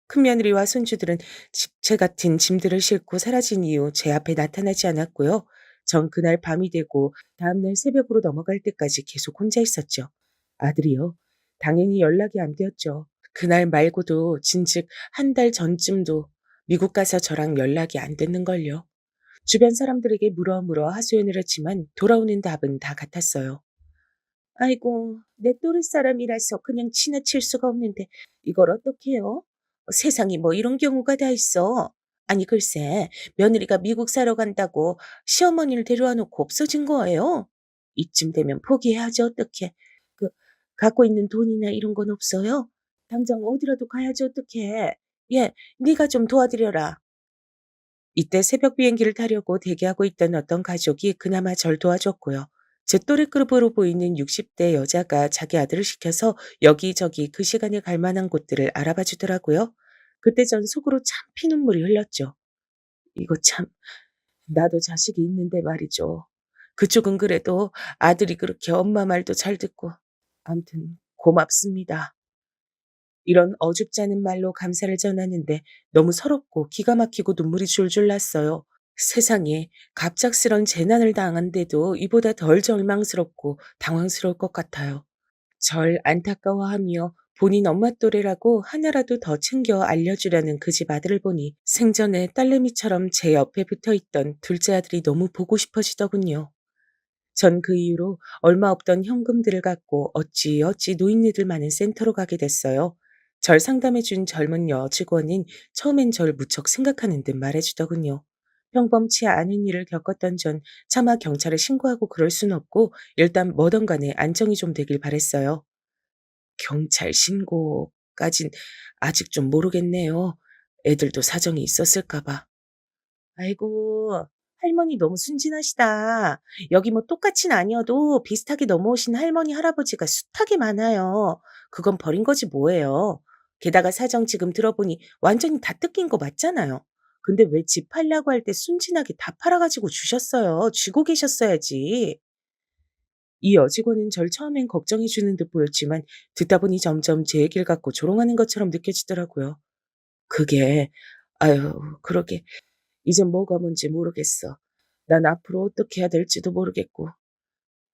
큰며느리와 손주들은 집채 같은 짐들을 싣고 사라진 이후 제 앞에 나타나지 않았고요. 전 그날 밤이 되고 다음날 새벽으로 넘어갈 때까지 계속 혼자 있었죠. 아들이요. 당연히 연락이 안 되었죠. 그날 말고도 진즉 한 달 전쯤도 미국 가서 저랑 연락이 안 됐는걸요. 주변 사람들에게 물어 하소연을 했지만 돌아오는 답은 다 같았어요. 아이고, 내 또래 사람이라서 그냥 지나칠 수가 없는데 이걸 어떡해요? 세상에 뭐 이런 경우가 다 있어. 아니 글쎄, 며느리가 미국 사러 간다고 시어머니를 데려와 놓고 없어진 거예요. 이쯤 되면 포기해야지 어떡해. 그 갖고 있는 돈이나 이런 건 없어요? 당장 어디라도 가야지 어떡해. 예, 네가 좀 도와드려라. 이때 새벽 비행기를 타려고 대기하고 있던 어떤 가족이 그나마 절 도와줬고요. 제 또래급으로 보이는 60대 여자가 자기 아들을 시켜서 여기저기 그 시간에 갈 만한 곳들을 알아봐 주더라고요. 그때 전 속으로 참 피눈물이 흘렀죠. 이거 참, 나도 자식이 있는데 말이죠. 그쪽은 그래도 아들이 그렇게 엄마 말도 잘 듣고. 암튼 고맙습니다. 이런 어줍지 않은 말로 감사를 전하는데 너무 서럽고 기가 막히고 눈물이 줄줄 났어요. 세상에 갑작스런 재난을 당한데도 이보다 덜 절망스럽고 당황스러울 것 같아요. 절 안타까워하며 본인 엄마 또래라고 하나라도 더 챙겨 알려주려는 그 집 아들을 보니 생전에 딸내미처럼 제 옆에 붙어 있던 둘째 아들이 너무 보고 싶어지더군요. 전 그 이후로 얼마 없던 현금들을 갖고 어찌어찌 노인네들 많은 센터로 가게 됐어요. 절 상담해 준 젊은 여직원은 처음엔 절 무척 생각하는 듯 말해주더군요. 평범치 않은 일을 겪었던 전 차마 경찰에 신고하고 그럴 순 없고 일단 뭐든 간에 안정이 좀 되길 바랬어요. 경찰 신고까진 아직 좀 모르겠네요. 애들도 사정이 있었을까 봐. 아이고, 할머니 너무 순진하시다. 여기 뭐 똑같진 아니어도 비슷하게 넘어오신 할머니, 할아버지가 숱하게 많아요. 그건 버린 거지 뭐예요. 게다가 사정 지금 들어보니 완전히 다 뜯긴 거 맞잖아요. 근데 왜 집 팔려고 할 때 순진하게 다 팔아가지고 주셨어요. 쥐고 계셨어야지. 이 여직원은 절 처음엔 걱정해 주는 듯 보였지만 듣다 보니 점점 제 얘기를 갖고 조롱하는 것처럼 느껴지더라고요. 그게, 아유, 그러게. 이젠 뭐가 뭔지 모르겠어. 난 앞으로 어떻게 해야 될지도 모르겠고.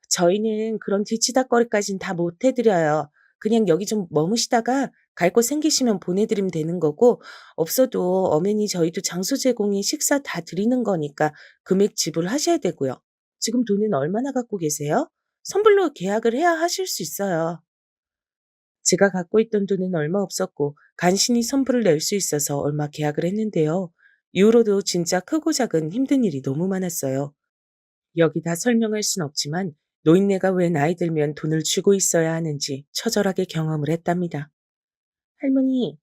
저희는 그런 뒤치다꺼리까진 다 못 해드려요. 그냥 여기 좀 머무시다가 갈 곳 생기시면 보내드리면 되는 거고, 없어도 엄연히 저희도 장소 제공에 식사 다 드리는 거니까 금액 지불하셔야 되고요. 지금 돈은 얼마나 갖고 계세요? 선불로 계약을 해야 하실 수 있어요. 제가 갖고 있던 돈은 얼마 없었고 간신히 선불을 낼 수 있어서 얼마 계약을 했는데요. 이후로도 진짜 크고 작은 힘든 일이 너무 많았어요. 여기 다 설명할 순 없지만 노인네가 왜 나이 들면 돈을 쥐고 있어야 하는지 처절하게 경험을 했답니다. 할머니,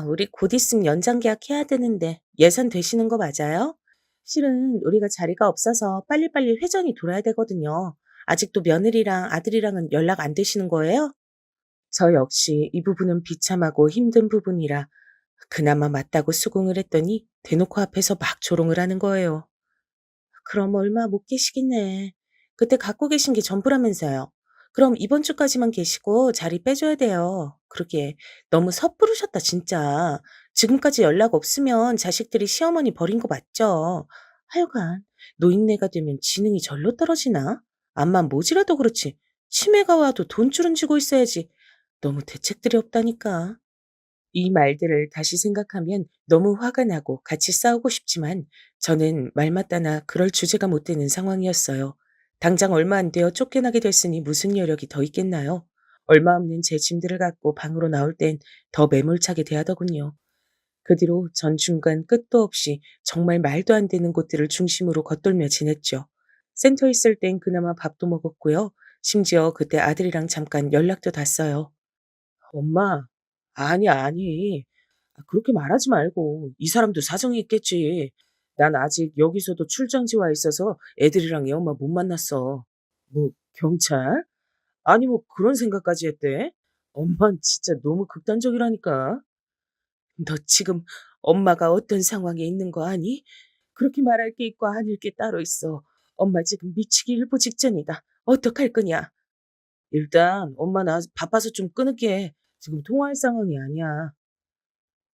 우리 곧 있으면 연장 계약해야 되는데 예산 되시는 거 맞아요? 실은 우리가 자리가 없어서 빨리빨리 회전이 돌아야 되거든요. 아직도 며느리랑 아들이랑은 연락 안 되시는 거예요? 저 역시 이 부분은 비참하고 힘든 부분이라 그나마 맞다고 수긍을 했더니 대놓고 앞에서 막 조롱을 하는 거예요. 그럼 얼마 못 계시겠네. 그때 갖고 계신 게 전부라면서요. 그럼 이번 주까지만 계시고 자리 빼줘야 돼요. 그러게 너무 섣부르셨다 진짜. 지금까지 연락 없으면 자식들이 시어머니 버린 거 맞죠? 하여간 노인네가 되면 지능이 절로 떨어지나? 암만 모지라도 그렇지. 치매가 와도 돈줄은 쥐고 있어야지. 너무 대책들이 없다니까. 이 말들을 다시 생각하면 너무 화가 나고 같이 싸우고 싶지만 저는 말 맞다나 그럴 주제가 못 되는 상황이었어요. 당장 얼마 안 되어 쫓겨나게 됐으니 무슨 여력이 더 있겠나요? 얼마 없는 제 짐들을 갖고 방으로 나올 땐 더 매몰차게 대하더군요. 그 뒤로 전 중간 끝도 없이 정말 말도 안 되는 곳들을 중심으로 겉돌며 지냈죠. 센터에 있을 땐 그나마 밥도 먹었고요. 심지어 그때 아들이랑 잠깐 연락도 닿았어요. 엄마, 아니, 아니. 그렇게 말하지 말고. 이 사람도 사정이 있겠지. 난 아직 여기서도 출장지 와 있어서 애들이랑 애 엄마 못 만났어. 뭐, 경찰? 아니, 뭐 그런 생각까지 했대? 엄만 진짜 너무 극단적이라니까. 너 지금 엄마가 어떤 상황에 있는 거 아니? 그렇게 말할 게 있고 아닐 게 따로 있어. 엄마 지금 미치기 일보 직전이다. 어떡할 거냐? 일단 엄마 나 바빠서 좀 끊을게. 지금 통화할 상황이 아니야.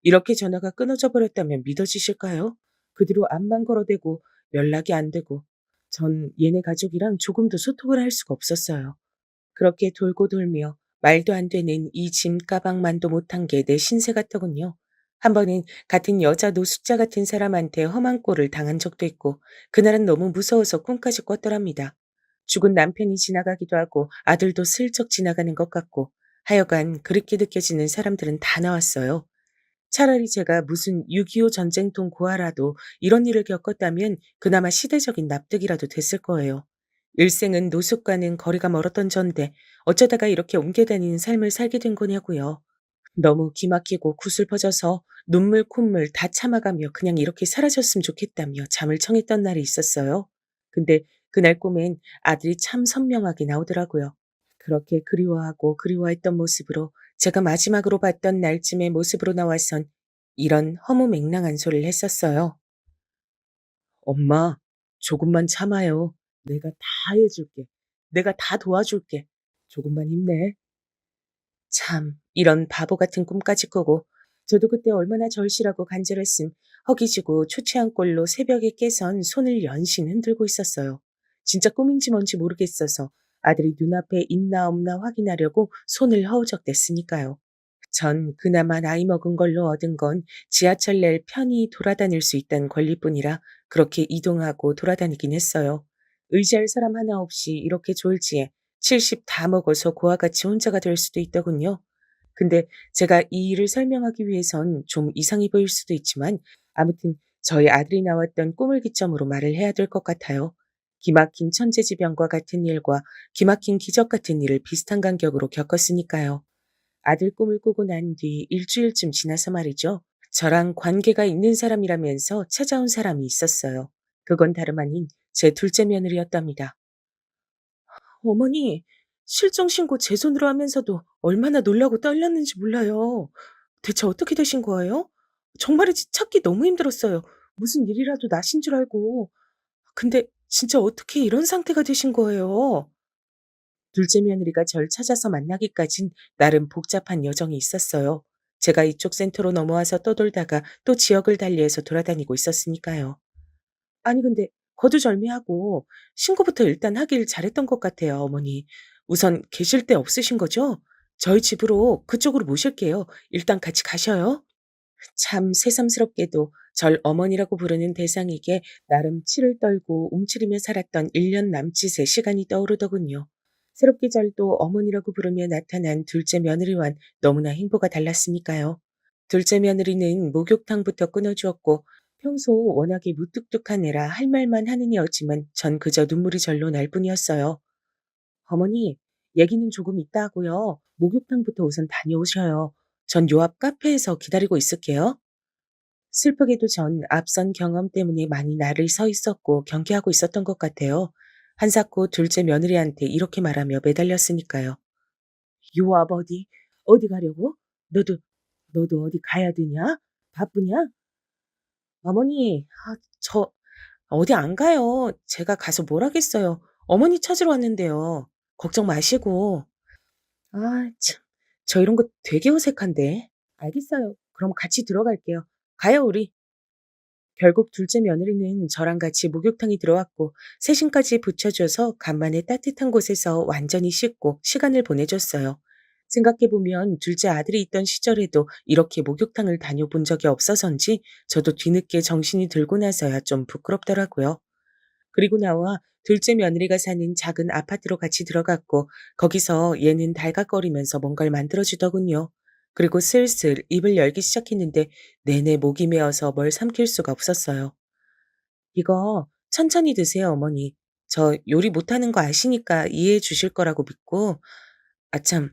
이렇게 전화가 끊어져 버렸다면 믿어지실까요? 그 뒤로 암만 걸어대고 연락이 안 되고 전 얘네 가족이랑 조금도 소통을 할 수가 없었어요. 그렇게 돌고 돌며 말도 안 되는 이 짐 가방만도 못한 게 내 신세 같더군요. 한 번은 같은 여자 노숙자 같은 사람한테 험한 꼴을 당한 적도 있고 그날은 너무 무서워서 꿈까지 꿨더랍니다. 죽은 남편이 지나가기도 하고 아들도 슬쩍 지나가는 것 같고 하여간 그렇게 느껴지는 사람들은 다 나왔어요. 차라리 제가 무슨 6.25 전쟁통 고아라도 이런 일을 겪었다면 그나마 시대적인 납득이라도 됐을 거예요. 일생은 노숙과는 거리가 멀었던 전데 어쩌다가 이렇게 옮겨 다니는 삶을 살게 된 거냐고요. 너무 기막히고 구슬퍼져서 눈물 콧물 다 참아가며 그냥 이렇게 사라졌으면 좋겠다며 잠을 청했던 날이 있었어요. 근데 그날 꿈엔 아들이 참 선명하게 나오더라고요. 그렇게 그리워하고 그리워했던 모습으로 제가 마지막으로 봤던 날쯤의 모습으로 나와선 이런 허무맹랑한 소리를 했었어요. 엄마, 조금만 참아요. 내가 다 해줄게. 내가 다 도와줄게. 조금만 힘내. 참, 이런 바보 같은 꿈까지 꾸고, 저도 그때 얼마나 절실하고 간절했음, 허기지고 초췌한 꼴로 새벽에 깨선 손을 연신 흔들고 있었어요. 진짜 꿈인지 뭔지 모르겠어서 아들이 눈앞에 있나 없나 확인하려고 손을 허우적댔으니까요. 전 그나마 나이 먹은 걸로 얻은 건 지하철 낼 편히 돌아다닐 수 있다는 권리뿐이라 그렇게 이동하고 돌아다니긴 했어요. 의지할 사람 하나 없이 이렇게 졸지에 70 다 먹어서 고와 같이 혼자가 될 수도 있더군요. 근데 제가 이 일을 설명하기 위해선 좀 이상해 보일 수도 있지만 아무튼 저희 아들이 나왔던 꿈을 기점으로 말을 해야 될 것 같아요. 기막힌 천재지변과 같은 일과 기막힌 기적 같은 일을 비슷한 간격으로 겪었으니까요. 아들 꿈을 꾸고 난 뒤 일주일쯤 지나서 말이죠. 저랑 관계가 있는 사람이라면서 찾아온 사람이 있었어요. 그건 다름 아닌 제 둘째 며느리였답니다. 어머니, 실종 신고 제 손으로 하면서도 얼마나 놀라고 떨렸는지 몰라요. 대체 어떻게 되신 거예요? 정말이지 찾기 너무 힘들었어요. 무슨 일이라도 나신 줄 알고. 근데 진짜 어떻게 이런 상태가 되신 거예요? 둘째 며느리가 절 찾아서 만나기까진 나름 복잡한 여정이 있었어요. 제가 이쪽 센터로 넘어와서 떠돌다가 또 지역을 달리해서 돌아다니고 있었으니까요. 아니 근데 거두절미하고 신고부터 일단 하길 잘했던 것 같아요, 어머니. 우선 계실 데 없으신 거죠? 저희 집으로 그쪽으로 모실게요. 일단 같이 가셔요. 참 새삼스럽게도 절 어머니라고 부르는 대상에게 나름 치를 떨고 움츠리며 살았던 1년 남짓의 시간이 떠오르더군요. 새롭게 절 또 어머니라고 부르며 나타난 둘째 며느리와는 너무나 행보가 달랐으니까요. 둘째 며느리는 목욕탕부터 끊어주었고 평소 워낙에 무뚝뚝한 애라 할 말만 하는 애였지만 전 그저 눈물이 절로 날 뿐이었어요. 어머니, 얘기는 조금 이따 하고요. 목욕탕부터 우선 다녀오셔요. 전 요 앞 카페에서 기다리고 있을게요. 슬프게도 전 앞선 경험 때문에 많이 나를 서 있었고 경계하고 있었던 것 같아요. 한사코 둘째 며느리한테 이렇게 말하며 매달렸으니까요. 요 앞 어디? 어디 가려고? 너도 어디 가야 되냐? 바쁘냐? 어머니, 저 어디 안 가요. 제가 가서 뭘 하겠어요. 어머니 찾으러 왔는데요. 걱정 마시고. 참. 저 이런 거 되게 어색한데. 알겠어요. 그럼 같이 들어갈게요. 가요, 우리. 결국 둘째 며느리는 저랑 같이 목욕탕에 들어왔고 세심까지 붙여줘서 간만에 따뜻한 곳에서 완전히 씻고 시간을 보내줬어요. 생각해보면 둘째 아들이 있던 시절에도 이렇게 목욕탕을 다녀본 적이 없어서인지 저도 뒤늦게 정신이 들고 나서야 좀 부끄럽더라고요. 그리고 나와 둘째 며느리가 사는 작은 아파트로 같이 들어갔고 거기서 얘는 달각거리면서 뭔가를 만들어주더군요. 그리고 슬슬 입을 열기 시작했는데 내내 목이 메어서 뭘 삼킬 수가 없었어요. 이거 천천히 드세요, 어머니. 저 요리 못하는 거 아시니까 이해해 주실 거라고 믿고. 아참,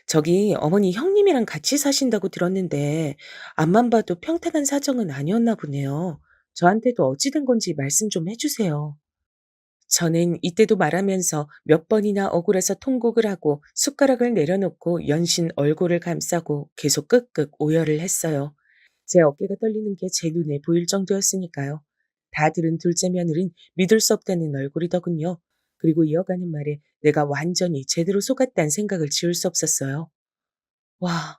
저기 어머니 형님이랑 같이 사신다고 들었는데 앞만 봐도 평탄한 사정은 아니었나 보네요. 저한테도 어찌 된 건지 말씀 좀 해주세요. 저는 이때도 말하면서 몇 번이나 억울해서 통곡을 하고 숟가락을 내려놓고 연신 얼굴을 감싸고 계속 끄끄 오열을 했어요. 제 어깨가 떨리는 게 제 눈에 보일 정도였으니까요. 다 들은 둘째 며느린 믿을 수 없다는 얼굴이더군요. 그리고 이어가는 말에 내가 완전히 제대로 속았다는 생각을 지울 수 없었어요. 와,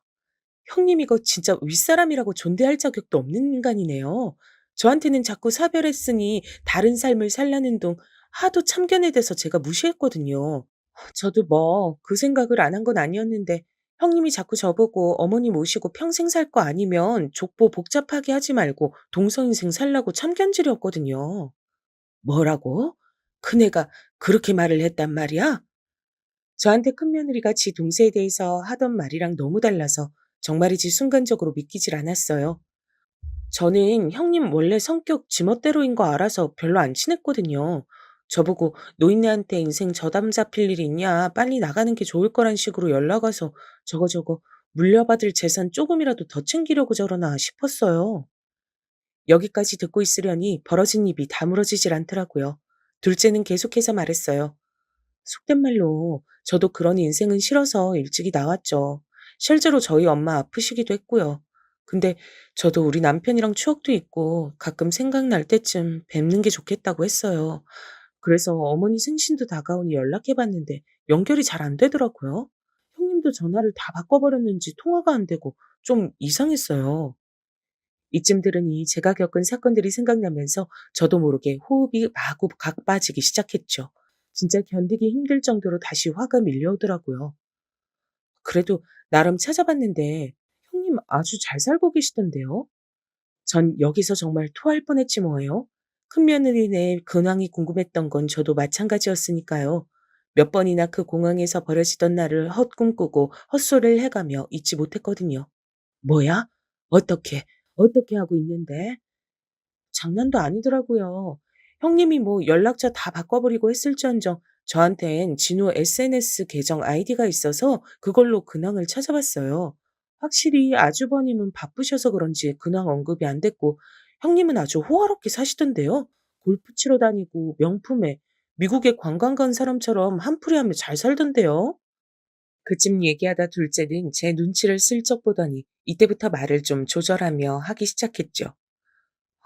형님 이거 진짜 윗사람이라고 존대할 자격도 없는 인간이네요. 저한테는 자꾸 사별했으니 다른 삶을 살라는 둥 하도 참견에 대해서 제가 무시했거든요. 저도 뭐 그 생각을 안 한 건 아니었는데 형님이 자꾸 저보고 어머니 모시고 평생 살 거 아니면 족보 복잡하게 하지 말고 동서인생 살라고 참견질이었거든요. 뭐라고? 큰애가 그렇게 말을 했단 말이야? 저한테 큰며느리가 지 동생에 대해서 하던 말이랑 너무 달라서 정말이지 순간적으로 믿기질 않았어요. 저는 형님 원래 성격 지멋대로인 거 알아서 별로 안 친했거든요. 저보고 노인네한테 인생 저담 잡힐 일 있냐 빨리 나가는 게 좋을 거란 식으로 연락 와서 저거 물려받을 재산 조금이라도 더 챙기려고 저러나 싶었어요. 여기까지 듣고 있으려니 벌어진 입이 다물어지질 않더라고요. 둘째는 계속해서 말했어요. 속된 말로 저도 그런 인생은 싫어서 일찍이 나왔죠. 실제로 저희 엄마 아프시기도 했고요. 근데 저도 우리 남편이랑 추억도 있고 가끔 생각날 때쯤 뵙는 게 좋겠다고 했어요. 그래서 어머니 생신도 다가오니 연락해봤는데 연결이 잘 안 되더라고요. 형님도 전화를 다 바꿔버렸는지 통화가 안 되고 좀 이상했어요. 이쯤 들으니 제가 겪은 사건들이 생각나면서 저도 모르게 호흡이 마구 가빠지기 시작했죠. 진짜 견디기 힘들 정도로 다시 화가 밀려오더라고요. 그래도 나름 찾아봤는데 형님 아주 잘 살고 계시던데요. 전 여기서 정말 토할 뻔했지 뭐예요. 큰며느리네 근황이 궁금했던 건 저도 마찬가지였으니까요. 몇 번이나 그 공항에서 벌어지던 날을 헛꿈꾸고 헛소리를 해가며 잊지 못했거든요. 뭐야? 어떻게? 어떻게 하고 있는데? 장난도 아니더라고요. 형님이 뭐 연락처 다 바꿔버리고 했을지언정 저한텐 진우 SNS 계정 아이디가 있어서 그걸로 근황을 찾아봤어요. 확실히 아주버님은 바쁘셔서 그런지 근황 언급이 안 됐고 형님은 아주 호화롭게 사시던데요. 골프 치러 다니고 명품에 미국에 관광 간 사람처럼 한풀이하며 잘 살던데요. 그쯤 얘기하다 둘째는 제 눈치를 슬쩍 보더니 이때부터 말을 좀 조절하며 하기 시작했죠.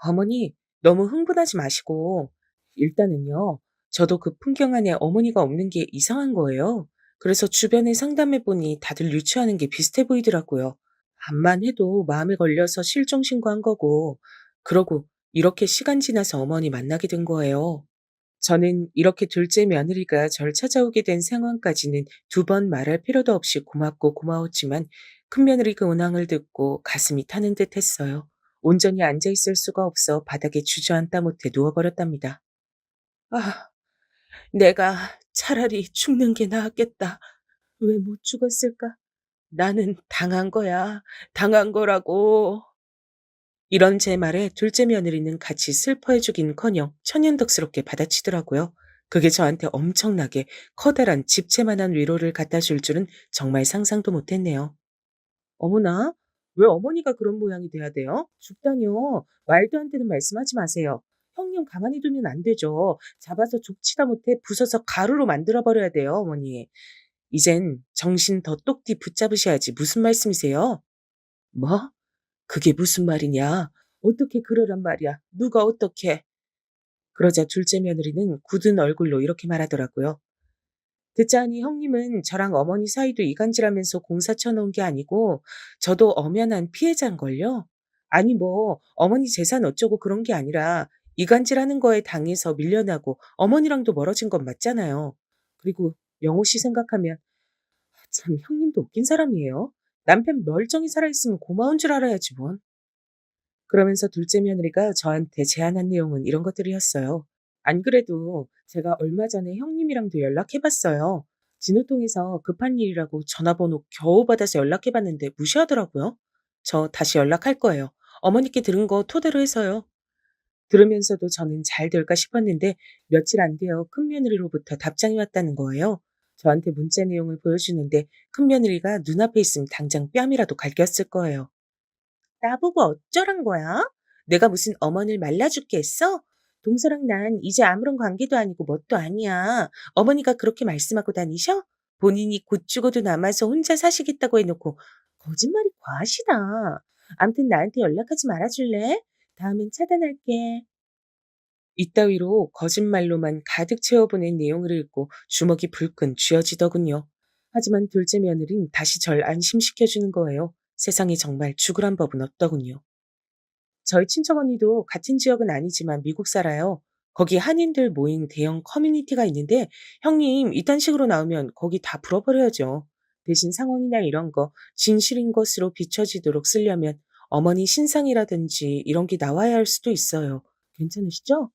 어머니, 너무 흥분하지 마시고, 일단은요, 저도 그 풍경 안에 어머니가 없는 게 이상한 거예요. 그래서 주변에 상담해보니 다들 유추하는 게 비슷해 보이더라고요. 암만 해도 마음에 걸려서 실종 신고한 거고, 그러고 이렇게 시간 지나서 어머니 만나게 된 거예요. 저는 이렇게 둘째 며느리가 절 찾아오게 된 상황까지는 두 번 말할 필요도 없이 고맙고 고마웠지만 큰며느리 그 근황을 듣고 가슴이 타는 듯 했어요. 온전히 앉아 있을 수가 없어 바닥에 주저앉다 못해 누워버렸답니다. 아, 내가 차라리 죽는 게 나았겠다. 왜 못 죽었을까? 나는 당한 거야. 당한 거라고. 이런 제 말에 둘째 며느리는 같이 슬퍼해주긴커녕 천연덕스럽게 받아치더라고요. 그게 저한테 엄청나게 커다란 집채만한 위로를 갖다 줄 줄은 정말 상상도 못했네요. 어머나, 왜 어머니가 그런 모양이 돼야 돼요? 죽다뇨. 말도 안 되는 말씀하지 마세요. 형님 가만히 두면 안 되죠. 잡아서 족치다 못해 부숴서 가루로 만들어버려야 돼요, 어머니. 이젠 정신 더 똑띠 붙잡으셔야지 무슨 말씀이세요? 뭐? 그게 무슨 말이냐? 어떻게 그러란 말이야? 누가 어떻게? 그러자 둘째 며느리는 굳은 얼굴로 이렇게 말하더라고요. 듣자하니 형님은 저랑 어머니 사이도 이간질하면서 공사 쳐놓은 게 아니고 저도 엄연한 피해자인걸요? 아니 뭐 어머니 재산 어쩌고 그런 게 아니라 이간질하는 거에 당해서 밀려나고 어머니랑도 멀어진 건 맞잖아요. 그리고 영호 씨 생각하면 참 형님도 웃긴 사람이에요. 남편 멀쩡히 살아있으면 고마운 줄 알아야지 뭔. 그러면서 둘째 며느리가 저한테 제안한 내용은 이런 것들이었어요. 안 그래도 제가 얼마 전에 형님이랑도 연락해봤어요. 진호통에서 급한 일이라고 전화번호 겨우 받아서 연락해봤는데 무시하더라고요. 저 다시 연락할 거예요. 어머니께 들은 거 토대로 해서요. 들으면서도 저는 잘 될까 싶었는데 며칠 안 되어 큰며느리로부터 답장이 왔다는 거예요. 저한테 문자 내용을 보여주는데 큰며느리가 눈앞에 있으면 당장 뺨이라도 갈겼을 거예요. 나보고 어쩌란 거야? 내가 무슨 어머니를 말라죽게 했어? 동서랑 난 이제 아무런 관계도 아니고 뭣도 아니야. 어머니가 그렇게 말씀하고 다니셔? 본인이 곧 죽어도 남아서 혼자 사시겠다고 해놓고 거짓말이 과하시다. 암튼 나한테 연락하지 말아줄래? 다음엔 차단할게. 이따위로 거짓말로만 가득 채워보낸 내용을 읽고 주먹이 불끈 쥐어지더군요. 하지만 둘째 며느린 다시 절 안심시켜주는 거예요. 세상에 정말 죽으란 법은 없더군요. 저희 친척 언니도 같은 지역은 아니지만 미국 살아요. 거기 한인들 모인 대형 커뮤니티가 있는데 형님 이딴 식으로 나오면 거기 다 불어버려야죠. 대신 상황이나 이런 거 진실인 것으로 비춰지도록 쓰려면 어머니 신상이라든지 이런 게 나와야 할 수도 있어요. 괜찮으시죠?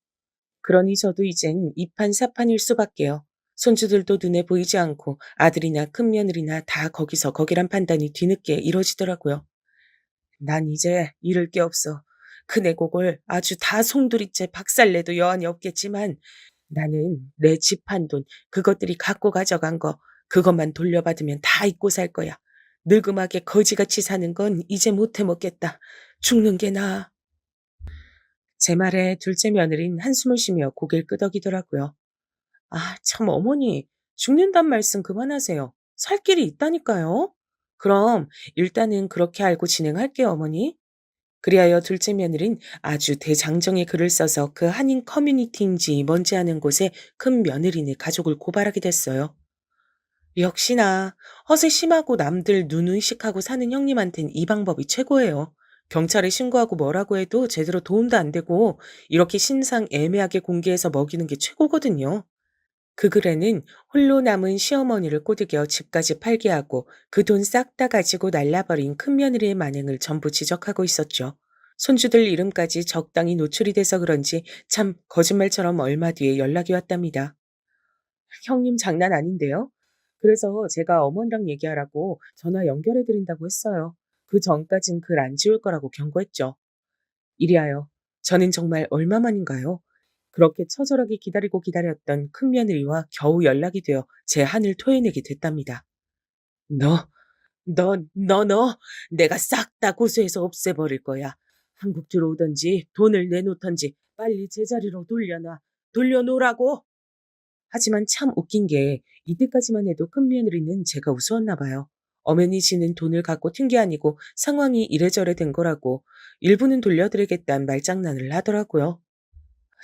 그러니 저도 이젠 이판사판일 수밖에요. 손주들도 눈에 보이지 않고 아들이나 큰며느리나 다 거기서 거기란 판단이 뒤늦게 이뤄지더라고요. 난 이제 잃을 게 없어. 그네 곡을 아주 다 송두리째 박살내도 여한이 없겠지만 나는 내 집 한 돈, 그것들이 갖고 가져간 거, 그것만 돌려받으면 다 잊고 살 거야. 늙음하게 거지같이 사는 건 이제 못해 먹겠다. 죽는 게 나아. 제 말에 둘째 며느린 한숨을 쉬며 고개를 끄덕이더라고요. 아, 참 어머니, 죽는단 말씀 그만하세요. 살 길이 있다니까요. 그럼 일단은 그렇게 알고 진행할게요, 어머니. 그리하여 둘째 며느린 아주 대장정의 글을 써서 그 한인 커뮤니티인지 뭔지 아는 곳에 큰 며느리네 가족을 고발하게 됐어요. 역시나 허세 심하고 남들 눈의식하고 사는 형님한텐 이 방법이 최고예요. 경찰에 신고하고 뭐라고 해도 제대로 도움도 안 되고 이렇게 신상 애매하게 공개해서 먹이는 게 최고거든요. 그 글에는 홀로 남은 시어머니를 꼬드겨 집까지 팔게 하고 그 돈 싹 다 가지고 날라버린 큰며느리의 만행을 전부 지적하고 있었죠. 손주들 이름까지 적당히 노출이 돼서 그런지 참 거짓말처럼 얼마 뒤에 연락이 왔답니다. 형님 장난 아닌데요? 그래서 제가 어머니랑 얘기하라고 전화 연결해 드린다고 했어요. 그 전까진 글 안 지울 거라고 경고했죠. 이리하여 저는 정말 얼마만인가요? 그렇게 처절하게 기다리고 기다렸던 큰며느리와 겨우 연락이 되어 제 한을 토해내게 됐답니다. 너, 너, 내가 싹 다 고소해서 없애버릴 거야. 한국 들어오든지 돈을 내놓던지 빨리 제자리로 돌려놓으라고. 하지만 참 웃긴 게 이때까지만 해도 큰며느리는 제가 우스웠나 봐요. 엄연히 지는 돈을 갖고 튄 게 아니고 상황이 이래저래 된 거라고 일부는 돌려드리겠다는 말장난을 하더라고요.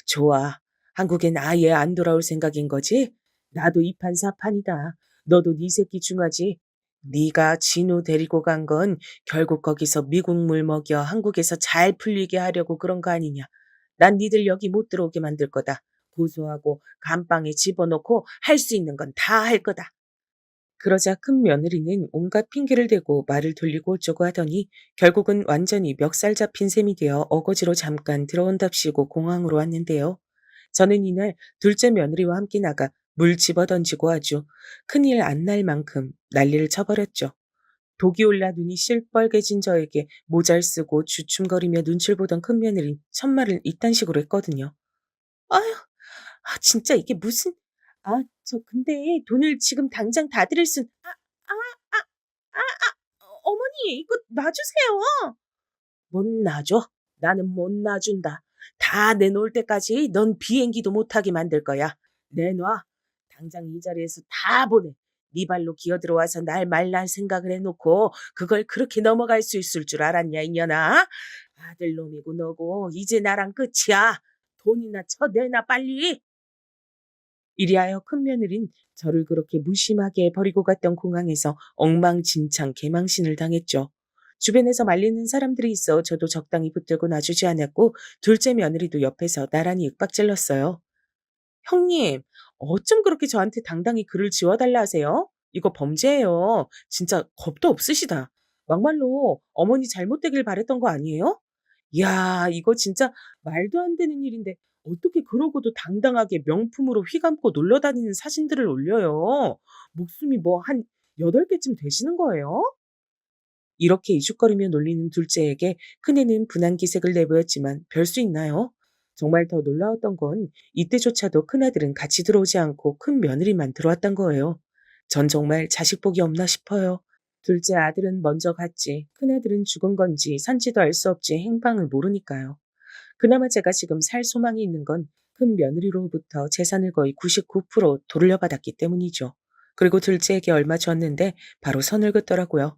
좋아. 한국엔 아예 안 돌아올 생각인 거지? 나도 이판사판이다. 너도 네 새끼 중하지? 네가 진우 데리고 간 건 결국 거기서 미국 물 먹여 한국에서 잘 풀리게 하려고 그런 거 아니냐. 난 니들 여기 못 들어오게 만들 거다. 고소하고 감방에 집어넣고 할 수 있는 건 다 할 거다. 그러자 큰 며느리는 온갖 핑계를 대고 말을 돌리고 어쩌고 하더니 결국은 완전히 멱살 잡힌 셈이 되어 어거지로 잠깐 들어온답시고 공항으로 왔는데요. 저는 이날 둘째 며느리와 함께 나가 물 집어던지고 아주 큰일 안 날 만큼 난리를 쳐버렸죠. 독이 올라 눈이 실뻘개진 저에게 모자를 쓰고 주춤거리며 눈치를 보던 큰 며느린 첫말을 이딴 식으로 했거든요. 아휴, 진짜 이게 무슨, 근데 돈을 지금 당장 다 드릴 어머니, 이거 놔주세요. 못 놔줘? 나는 못 놔준다. 다 내놓을 때까지 넌 비행기도 못 타게 만들 거야. 내놔. 당장 이 자리에서 다 보내. 네 발로 기어들어와서 날 말날 생각을 해놓고 그걸 그렇게 넘어갈 수 있을 줄 알았냐, 이년아? 아들놈이고 너고 이제 나랑 끝이야. 돈이나 쳐내놔 빨리. 이리하여 큰며느린 저를 그렇게 무심하게 버리고 갔던 공항에서 엉망진창 개망신을 당했죠. 주변에서 말리는 사람들이 있어 저도 적당히 붙들고 놔주지 않았고 둘째 며느리도 옆에서 나란히 윽박질렀어요. 형님, 어쩜 그렇게 저한테 당당히 글을 지워달라 하세요? 이거 범죄예요. 진짜 겁도 없으시다. 막말로 어머니 잘못되길 바랬던 거 아니에요? 이야, 이거 진짜 말도 안 되는 일인데 어떻게 그러고도 당당하게 명품으로 휘감고 놀러 다니는 사진들을 올려요. 목숨이 뭐 한 8개쯤 되시는 거예요? 이렇게 이죽거리며 놀리는 둘째에게 큰애는 분한 기색을 내보였지만 별 수 있나요? 정말 더 놀라웠던 건 이때조차도 큰아들은 같이 들어오지 않고 큰 며느리만 들어왔단 거예요. 전 정말 자식 복이 없나 싶어요. 둘째 아들은 먼저 갔지. 큰아들은 죽은 건지 산지도 알 수 없지 행방을 모르니까요. 그나마 제가 지금 살 소망이 있는 건 큰 며느리로부터 재산을 거의 99% 돌려받았기 때문이죠. 그리고 둘째에게 얼마 줬는데 바로 선을 긋더라고요.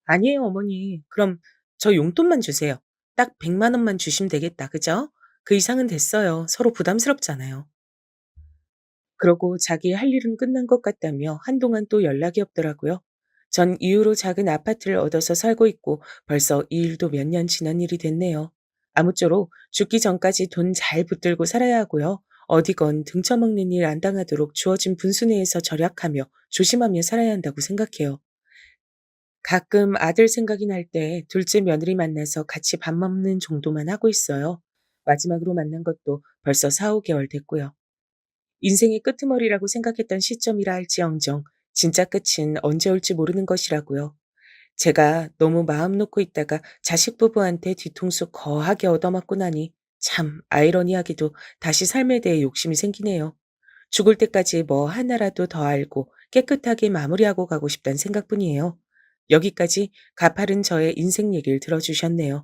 아니에요, 어머니. 그럼 저 용돈만 주세요. 딱 100만 원만 주시면 되겠다. 그죠? 그 이상은 됐어요. 서로 부담스럽잖아요. 그러고 자기 할 일은 끝난 것 같다며 한동안 또 연락이 없더라고요. 전 이후로 작은 아파트를 얻어서 살고 있고 벌써 이 일도 몇 년 지난 일이 됐네요. 아무쪼록 죽기 전까지 돈 잘 붙들고 살아야 하고요. 어디건 등쳐먹는 일 안 당하도록 주어진 분수 내에서 절약하며 조심하며 살아야 한다고 생각해요. 가끔 아들 생각이 날 때 둘째 며느리 만나서 같이 밥 먹는 정도만 하고 있어요. 마지막으로 만난 것도 벌써 4, 5개월 됐고요. 인생의 끄트머리라고 생각했던 시점이라 할지언정 진짜 끝은 언제 올지 모르는 것이라고요. 제가 너무 마음 놓고 있다가 자식 부부한테 뒤통수 거하게 얻어맞고 나니 참 아이러니하게도 다시 삶에 대해 욕심이 생기네요. 죽을 때까지 뭐 하나라도 더 알고 깨끗하게 마무리하고 가고 싶다는 생각뿐이에요. 여기까지 가파른 저의 인생 얘기를 들어주셨네요.